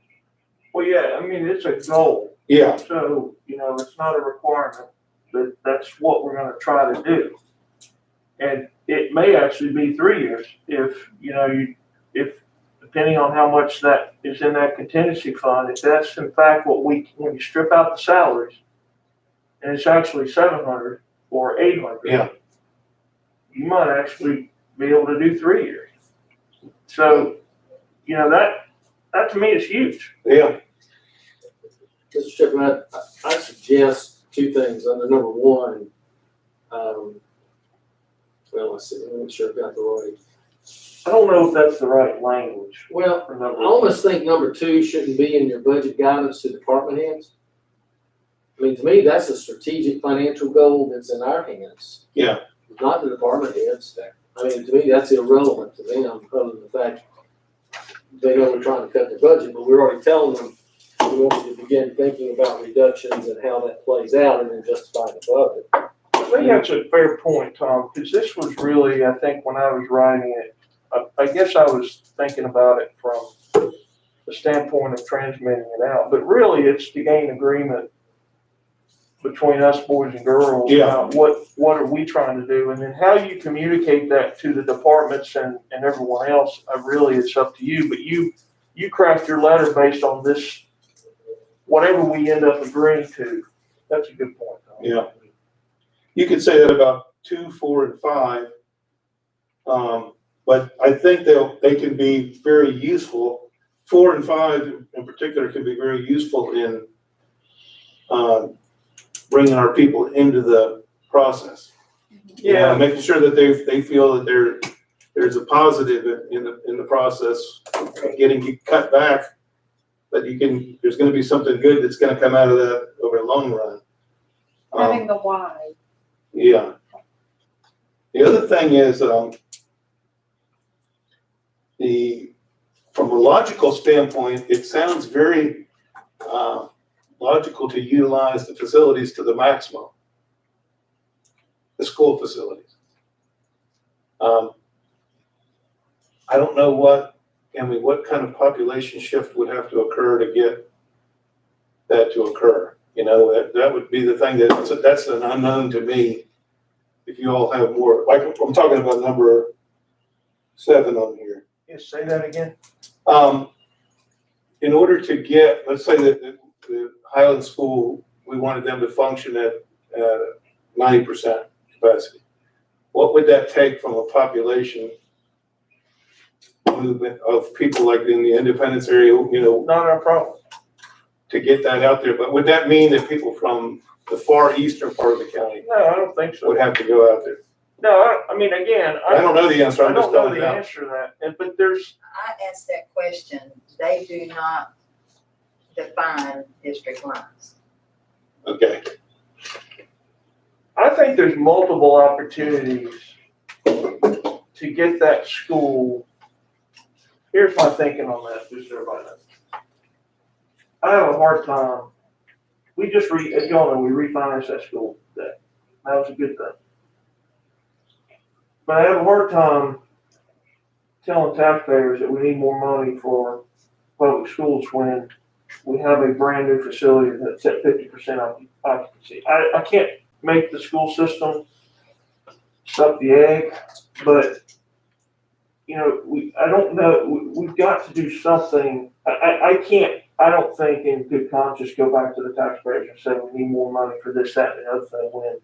Well, yeah, I mean, it's a goal.
Yeah.
So, it's not a requirement, but that's what we're gonna try to do. And it may actually be 3 years if depending on how much that is in that contingency fund, if that's in fact when you strip out the salaries, and it's actually 700 or 800.
Yeah.
You might actually be able to do 3 years. So, that to me is huge.
Yeah.
Mr. Chairman, I suggest 2 things under number 1. Let's see, let me make sure I've got the right.
I don't know if that's the right language.
Well,
for
I
number
almost think number 2 shouldn't be in your budget guidance to department heads. I mean, to me, that's a strategic financial goal that's in our hands.
Yeah.
Not the department heads. I mean, to me, that's irrelevant to them, other than the fact they know we're trying to cut their budget, but we're already telling them we want you to begin thinking about reductions and how that plays out and then justify the budget.
I think that's a fair point, Tom, because this was really, I think, when I was writing it, I guess I was thinking about it from the standpoint of transmitting it out, but really it's to gain agreement between us boys and girls about what are we trying to do, and then how you communicate that to the departments and everyone else, really it's up to you, but you craft your letter based on this, whatever we end up agreeing to. That's a good point, Tom.
Yeah. You could say that about 2, 4, and 5. But I think they can be very useful. 4 and 5 in particular can be very useful in bringing our people into the process.
Yeah.
Making sure that they feel that there's a positive in the process, getting you cut back, but there's going to be something good that's going to come out of that over the long run.
Having the why.
Yeah. The other thing is, from a logical standpoint, it sounds very logical to utilize the facilities to the maximum, the school facilities. I don't know what kind of population shift would have to occur to get that to occur. That would be the thing that's an unknown to me. If you all have more, like I'm talking about number 7 on here.
Yeah, say that again.
In order to get, let's say that the Highland School, we wanted them to function at 90% capacity. What would that take from a population movement of people like in the Independence area,
Not our problem.
to get that out there? But would that mean that people from the far eastern part of the county
No, I don't think so.
would have to go out there?
No, I mean, again,
I don't know the answer,
I
I'm just
don't know
telling you
the
now.
answer to that, but there's,
I asked that question, they do not define district lines.
Okay,
I think there's multiple opportunities to get that school. Here's my thinking on that, just so everybody knows. I have a hard time, as y'all know, we refinanced that school today. That was a good thing. But I have a hard time telling taxpayers that we need more money for public schools when we have a brand new facility that's at 50% occupancy. I can't make the school system suck the egg, but, you know, I don't know, we've got to do something. I don't think in good conscience go back to the taxpayers and say we need more money for this, that, and the other thing when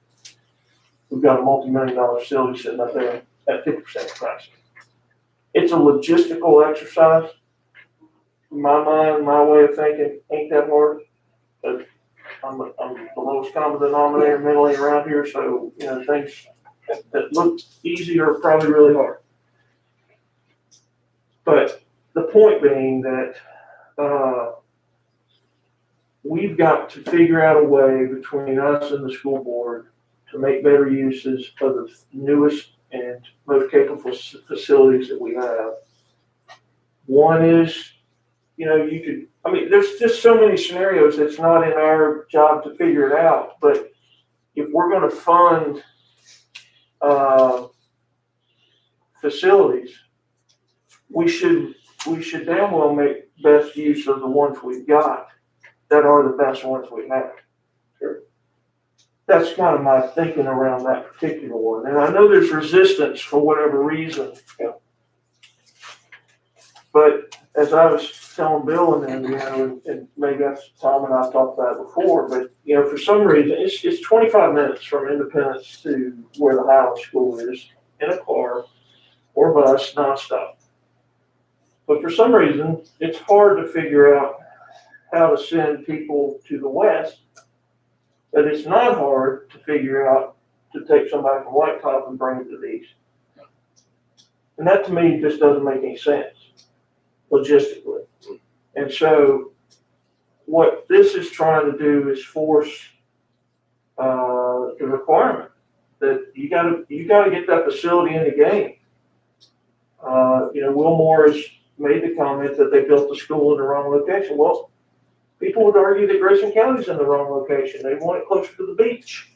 we've got a multi-million-dollar facility sitting up there at 50% capacity. It's a logistical exercise. In my mind, my way of thinking, ain't that hard. But I'm the lowest common denominator mentally around here, so, you know, things that look easy are probably really hard. But the point being that we've got to figure out a way between us and the school board to make better uses of the newest and most capable facilities that we have. One is, you know, there's just so many scenarios. It's not in our job to figure it out, but if we're going to fund facilities, we should damn well make best use of the ones we've got that are the best ones we have. Sure. That's kind of my thinking around that particular one. And I know there's resistance for whatever reason. Yeah. But as I was telling Bill and them, you know, and maybe that's Tom and I've talked about it before, but, you know, for some reason, it's 25 minutes from Independence to where the Highland School is in a car or bus nonstop. But for some reason, it's hard to figure out how to send people to the west, but it's not hard to figure out to take somebody from White Top and bring them to the east. And that to me just doesn't make any sense logistically. And so what this is trying to do is force the requirement that you gotta get that facility in the game. You know, Wilmore has made the comment that they built the school in the wrong location. Well, people would argue that Grayson County's in the wrong location. They want it closer to the beach.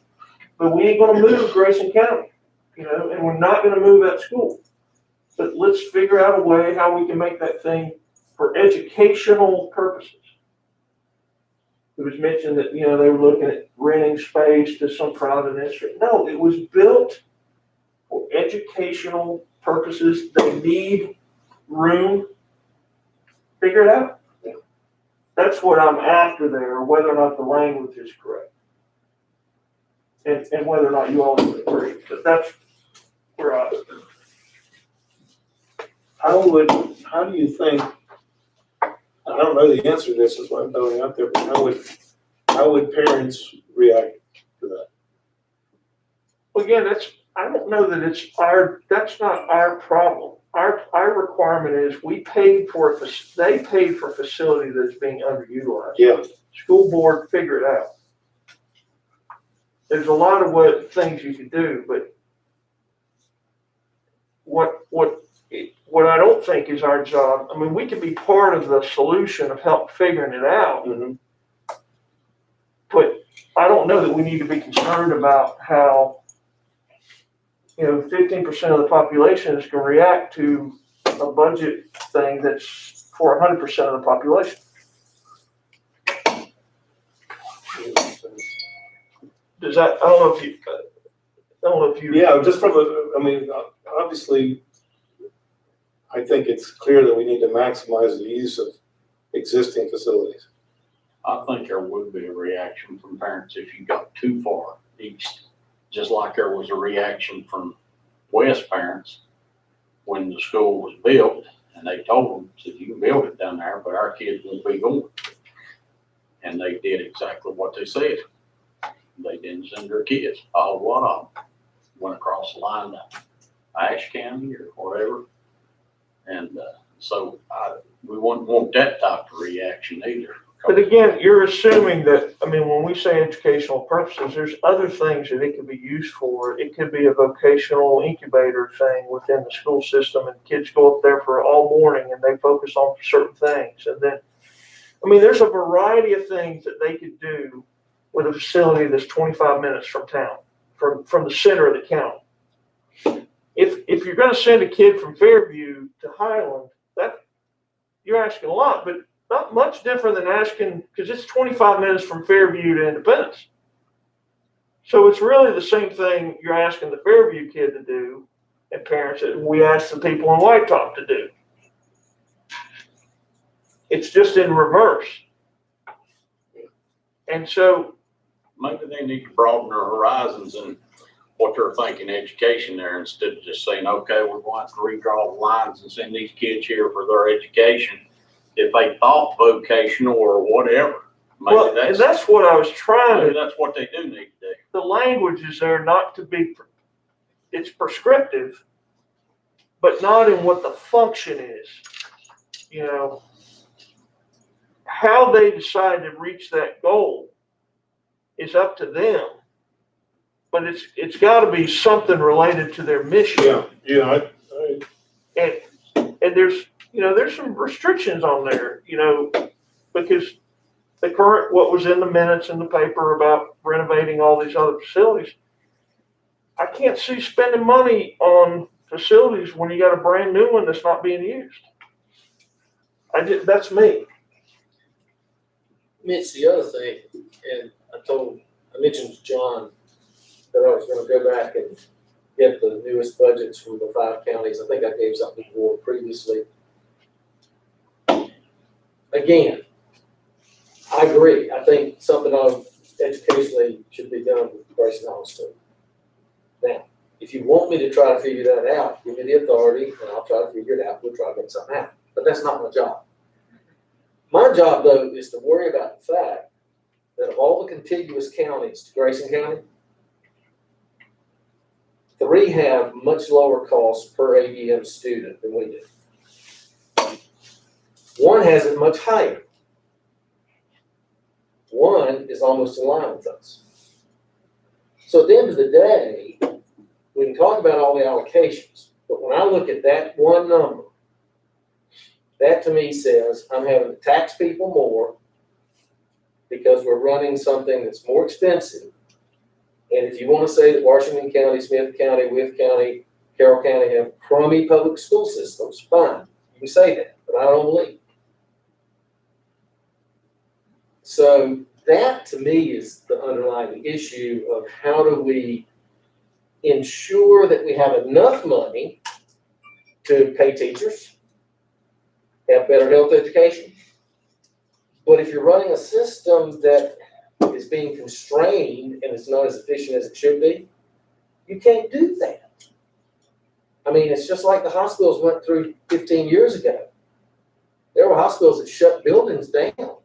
But we ain't gonna move Grayson County, you know, and we're not gonna move that school. But let's figure out a way how we can make that thing for educational purposes. It was mentioned that, you know, they were looking at renting space to some private institute. No, it was built for educational purposes. They need room. Figure it out. That's what I'm after there, whether or not the language is correct. And whether or not you all agree. But that's where I was.
How do you think, I don't know the answer to this, is what I'm throwing out there, but how would parents react to that?
Well, again, I don't know that that's not our problem. Our requirement is they paid for a facility that's being underutilized.
Yeah.
School board, figure it out. There's a lot of things you could do, but what I don't think is our job. I mean, we can be part of the solution of help figuring it out, but I don't know that we need to be concerned about how, you know, 15% of the population is going to react to a budget thing that's for 100% of the population. Does that? I don't know if you.
Yeah, just obviously, I think it's clear that we need to maximize the use of existing facilities.
I think there would be a reaction from parents if you got too far east, just like there was a reaction from west parents when the school was built, and they told them, said, you can build it down there, but our kids won't be going. And they did exactly what they said. They didn't send their kids. A whole lot of them went across the line to Ashe County or whatever. And so we wouldn't want that type of reaction either.
But again, you're assuming that, I mean, when we say educational purposes, there's other things that it could be used for. It could be a vocational incubator thing within the school system, and kids go up there for all morning and they focus on certain things. And then, I mean, there's a variety of things that they could do with a facility that's 25 minutes from town, from the center of the county. if you're gonna send a kid from Fairview to Highland, you're asking a lot, but not much different than asking, because it's 25 minutes from Fairview to Independence. So it's really the same thing you're asking the Fairview kid to do, and parents that we ask the people in White Top to do. It's just in reverse. And so,
Maybe they need to broaden their horizons and what they're thinking education there, instead of just saying, okay, we're going to redraw the lines and send these kids here for their education. If they thought vocational or whatever,
well, and that's what I was trying
maybe
to,
that's what they do need to do.
the language is there not to be, it's prescriptive, but not in what the function is. You know, how they decide to reach that goal is up to them. But it's got to be something related to their mission.
Yeah,
And there's some restrictions on there, because the current, what was in the minutes in the paper about renovating all these other facilities, I can't see spending money on facilities when you got a brand new one that's not being used. That's me.
Mitch, the other thing, and I mentioned to John that I was gonna go back and get the newest budgets from the 5 counties. I think I gave something more previously. Again, I agree. I think something educationally should be done with Grayson Hospital. Now, if you want me to try to figure that out, give me the authority and I'll try to figure it out. We'll try to make something happen. But that's not my job. My job, though, is to worry about the fact that of all the contiguous counties to Grayson County, 3 have much lower costs per ADM student than we do. 1 has it much higher. 1 is almost in line with us. So at the end of the day, we can talk about all the allocations, but when I look at that one number, that to me says I'm having to tax people more because we're running something that's more expensive. And if you want to say that Washington County, Smith County, Wythe County, Carroll County have crummy public school systems, fine, you can say that, but I don't believe it. So that to me is the underlying issue of how do we ensure that we have enough money to pay teachers, have better health education. But if you're running a system that is being constrained and it's not as efficient as it should be, you can't do that. I mean, it's just like the hospitals went through 15 years ago. There were hospitals that shut buildings down.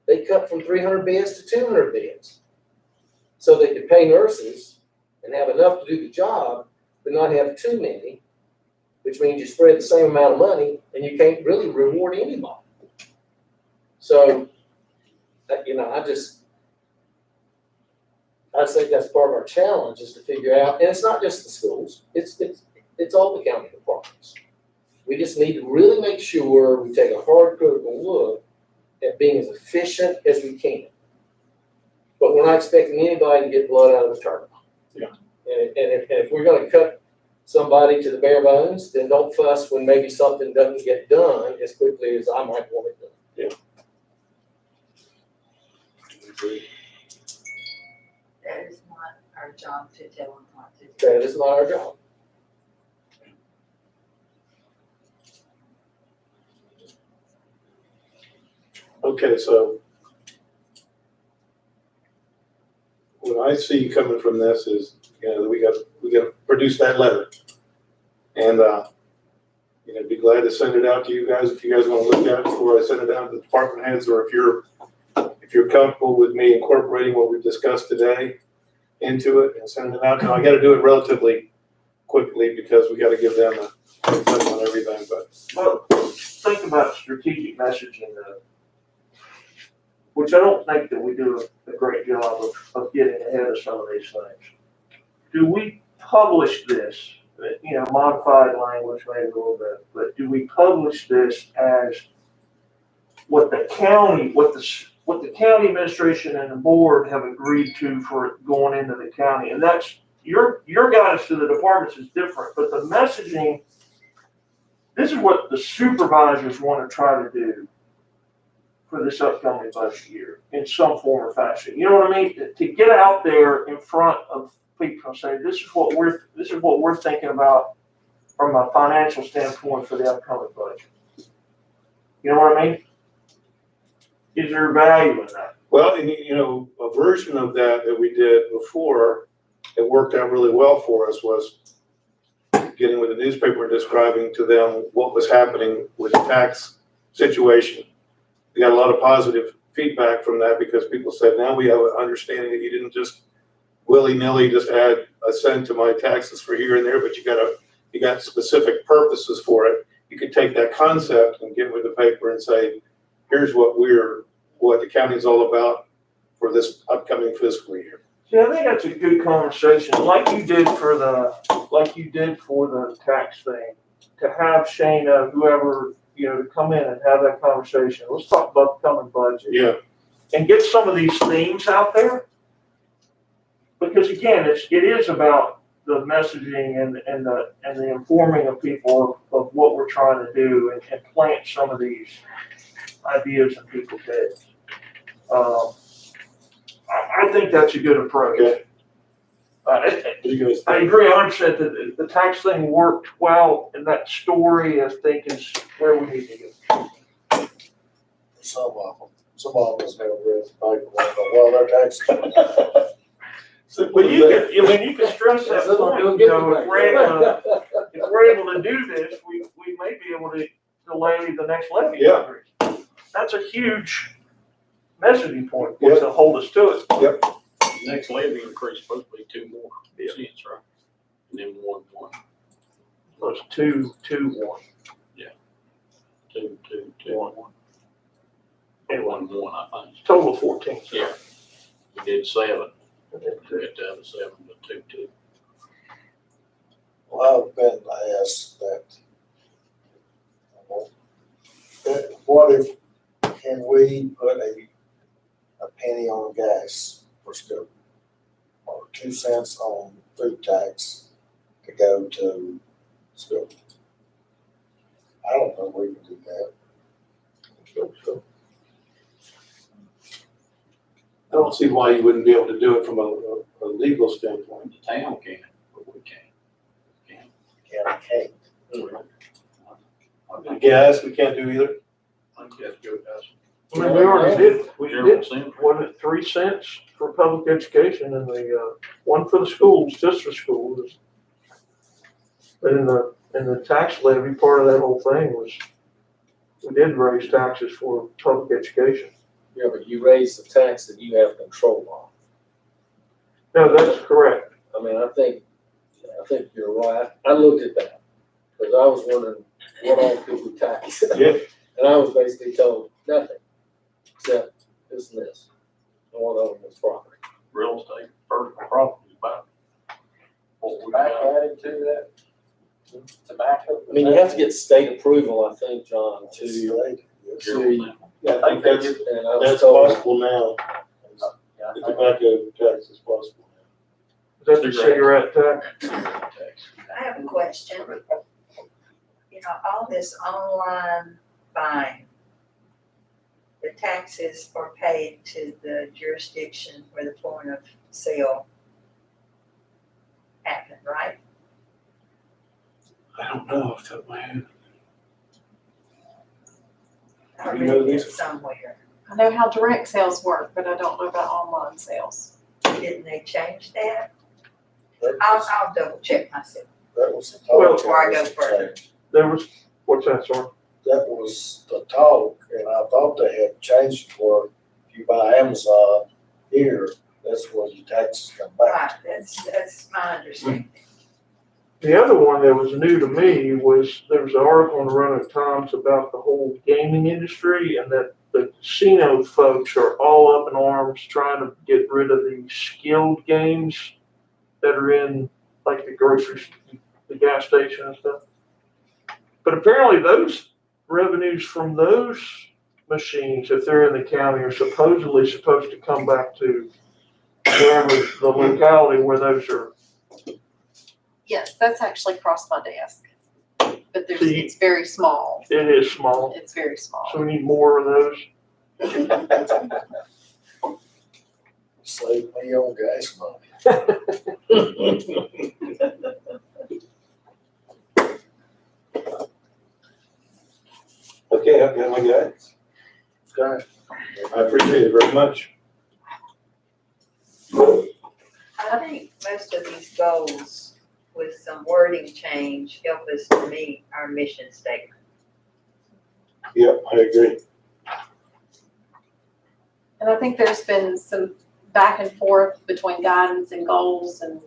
They cut from 300 beds to 200 beds so they could pay nurses and have enough to do the job, but not have too many, which means you spread the same amount of money and you can't really reward anybody. So, I think that's part of our challenge is to figure out, and it's not just the schools, it's all the county departments. We just need to really make sure we take a hard critical look at being as efficient as we can. But we're not expecting anybody to get blood out of the turnip.
Yeah.
And if we're gonna cut somebody to the bare bones, then don't fuss when maybe something doesn't get done as quickly as I might want it done.
Yeah.
That is not our job to tell them what to do.
That is not our job.
Okay, so what I see coming from this is, we got to produce that letter. And, be glad to send it out to you guys if you guys want to look at it before I send it out to the department heads, or if you're comfortable with me incorporating what we've discussed today into it and sending it out. Now, I got to do it relatively quickly because we got to give them a touch on everything, but.
Well, think about strategic messaging, which I don't think that we do a great job of getting ahead of some of these things. Do we publish this, modified language maybe a little bit, but do we publish this as what the county administration and the board have agreed to for going into the county? And that's your guidance to the departments is different, but the messaging, this is what the supervisors want to try to do for this upcoming budget year in some form or fashion. You know what I mean? To get out there in front of people and say, this is what we're thinking about from a financial standpoint for the upcoming budget. You know what I mean? Is there value in that?
Well, and you know, a version of that we did before, it worked out really well for us, was getting with the newspaper and describing to them what was happening with the tax situation. We got a lot of positive feedback from that because people said, now we have an understanding that you didn't just willy-nilly just add a cent to my taxes for here and there, but you got specific purposes for it. You could take that concept and get with the paper and say, here's what the county's all about for this upcoming fiscal year.
See, I think that's a good conversation, like you did for the tax thing, to have Shana, whoever, you know, to come in and have that conversation. Let's talk about the coming budget.
Yeah.
And get some of these themes out there. Because again, it is about the messaging and the informing of people of what we're trying to do and plant some of these ideas in people's heads. I think that's a good approach.
Okay.
I agree 100% that the tax thing worked well, and that story, I think, is where we need to go.
Some of us have read the paper, well, their taxes.
But you can stress that point, you know, if we're able to do this, we may be able to delay the next levy increase. That's a huge messaging point, to hold us to it.
Yep.
The next levy increase is supposed to be 2 more cents, right? And then 1.
So it's 2, 1.
Yeah. 2, 1. And 1, I think.
Total 14.
Yeah. We did 7. We got to have a 7 to 2.
Well, I've been asked that, what if, can we put a penny on gas for school? Or 2 cents on food tax to go to school? I don't know if we can do that.
I don't see why you wouldn't be able to do it from a legal standpoint.
The town can, but we can't.
Gas, we can't do either.
I think that's good, guys.
I mean, we already did, we did,
0%.
wasn't it 3 cents for public education and the, one for the schools, just for schools. And the tax levy, part of that whole thing was, we did raise taxes for public education.
Yeah, but you raise the tax that you have control
No, that's correct.
on. I mean, I think you're right. I looked at that, because I was wondering what all could we tax?
Yeah.
And I was basically told nothing, except this and this. And one of them was property.
Real estate, personal property is about what we
Back
got.
added to that. Tobacco.
I mean, you have to get state approval, I think, John, to,
Yeah, I think that's
and I was
that's
told,
possible now. The tobacco tax is possible
Is that the cigarette tax?
I have a question. You know, all this online buying, the taxes are paid to the jurisdiction where the point of sale happened, right?
now. I don't know off the top of my head.
I
You know
read
these?
it somewhere.
I know how direct sales work, but I don't know about online sales.
Didn't they change that? I'll double check myself.
That was the
Well,
talk.
before I go further.
There was, what's that, sorry?
That was the talk, and I thought they had changed it where if you buy Amazon here, that's where your taxes come back.
Right, that's my understanding.
The other one that was new to me was, there was an article in the Roanoke Times about the whole gaming industry, and that the casino folks are all up in arms trying to get rid of the skilled games that are in, like, the grocery, the gas station and stuff. But apparently those revenues from those machines, if they're in the county, are supposedly supposed to come back to wherever the locality where those are
Yes, that's actually across my desk. But there's,
See?
it's very small.
It is small,
It's very small.
so we need more of those.
Save me on gas money.
Okay, I've got my guidance.
Okay.
I appreciate it very much.
I think most of these goals with some wording change help us to meet our mission statement.
Yep, I agree.
And I think there's been some back and forth between guidance and goals, and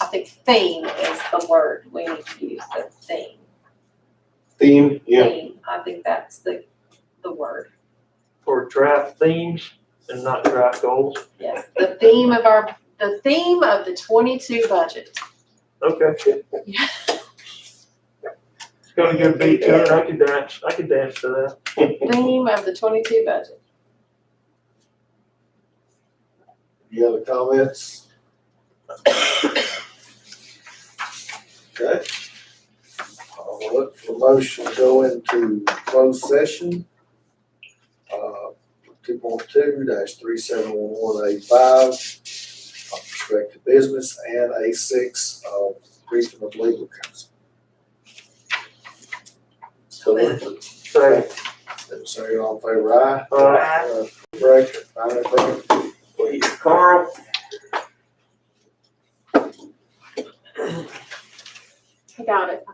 I think theme is the word we need to use, the theme.
Theme, yeah.
Theme, I think that's the word.
For draft themes and not draft goals.
Yes, the theme of the 22 budget.
Okay. It's got a good beat to it. I can dance to that.
Theme of the 22 budget.
Any other comments? Okay. I'll look for a motion to go into closed session. 2.2-3711A5, prospective business, and A6, briefing of legal counsel.
So,
Say,
Say all in favor, aye? Break, aye, break.
Carl,
I got it.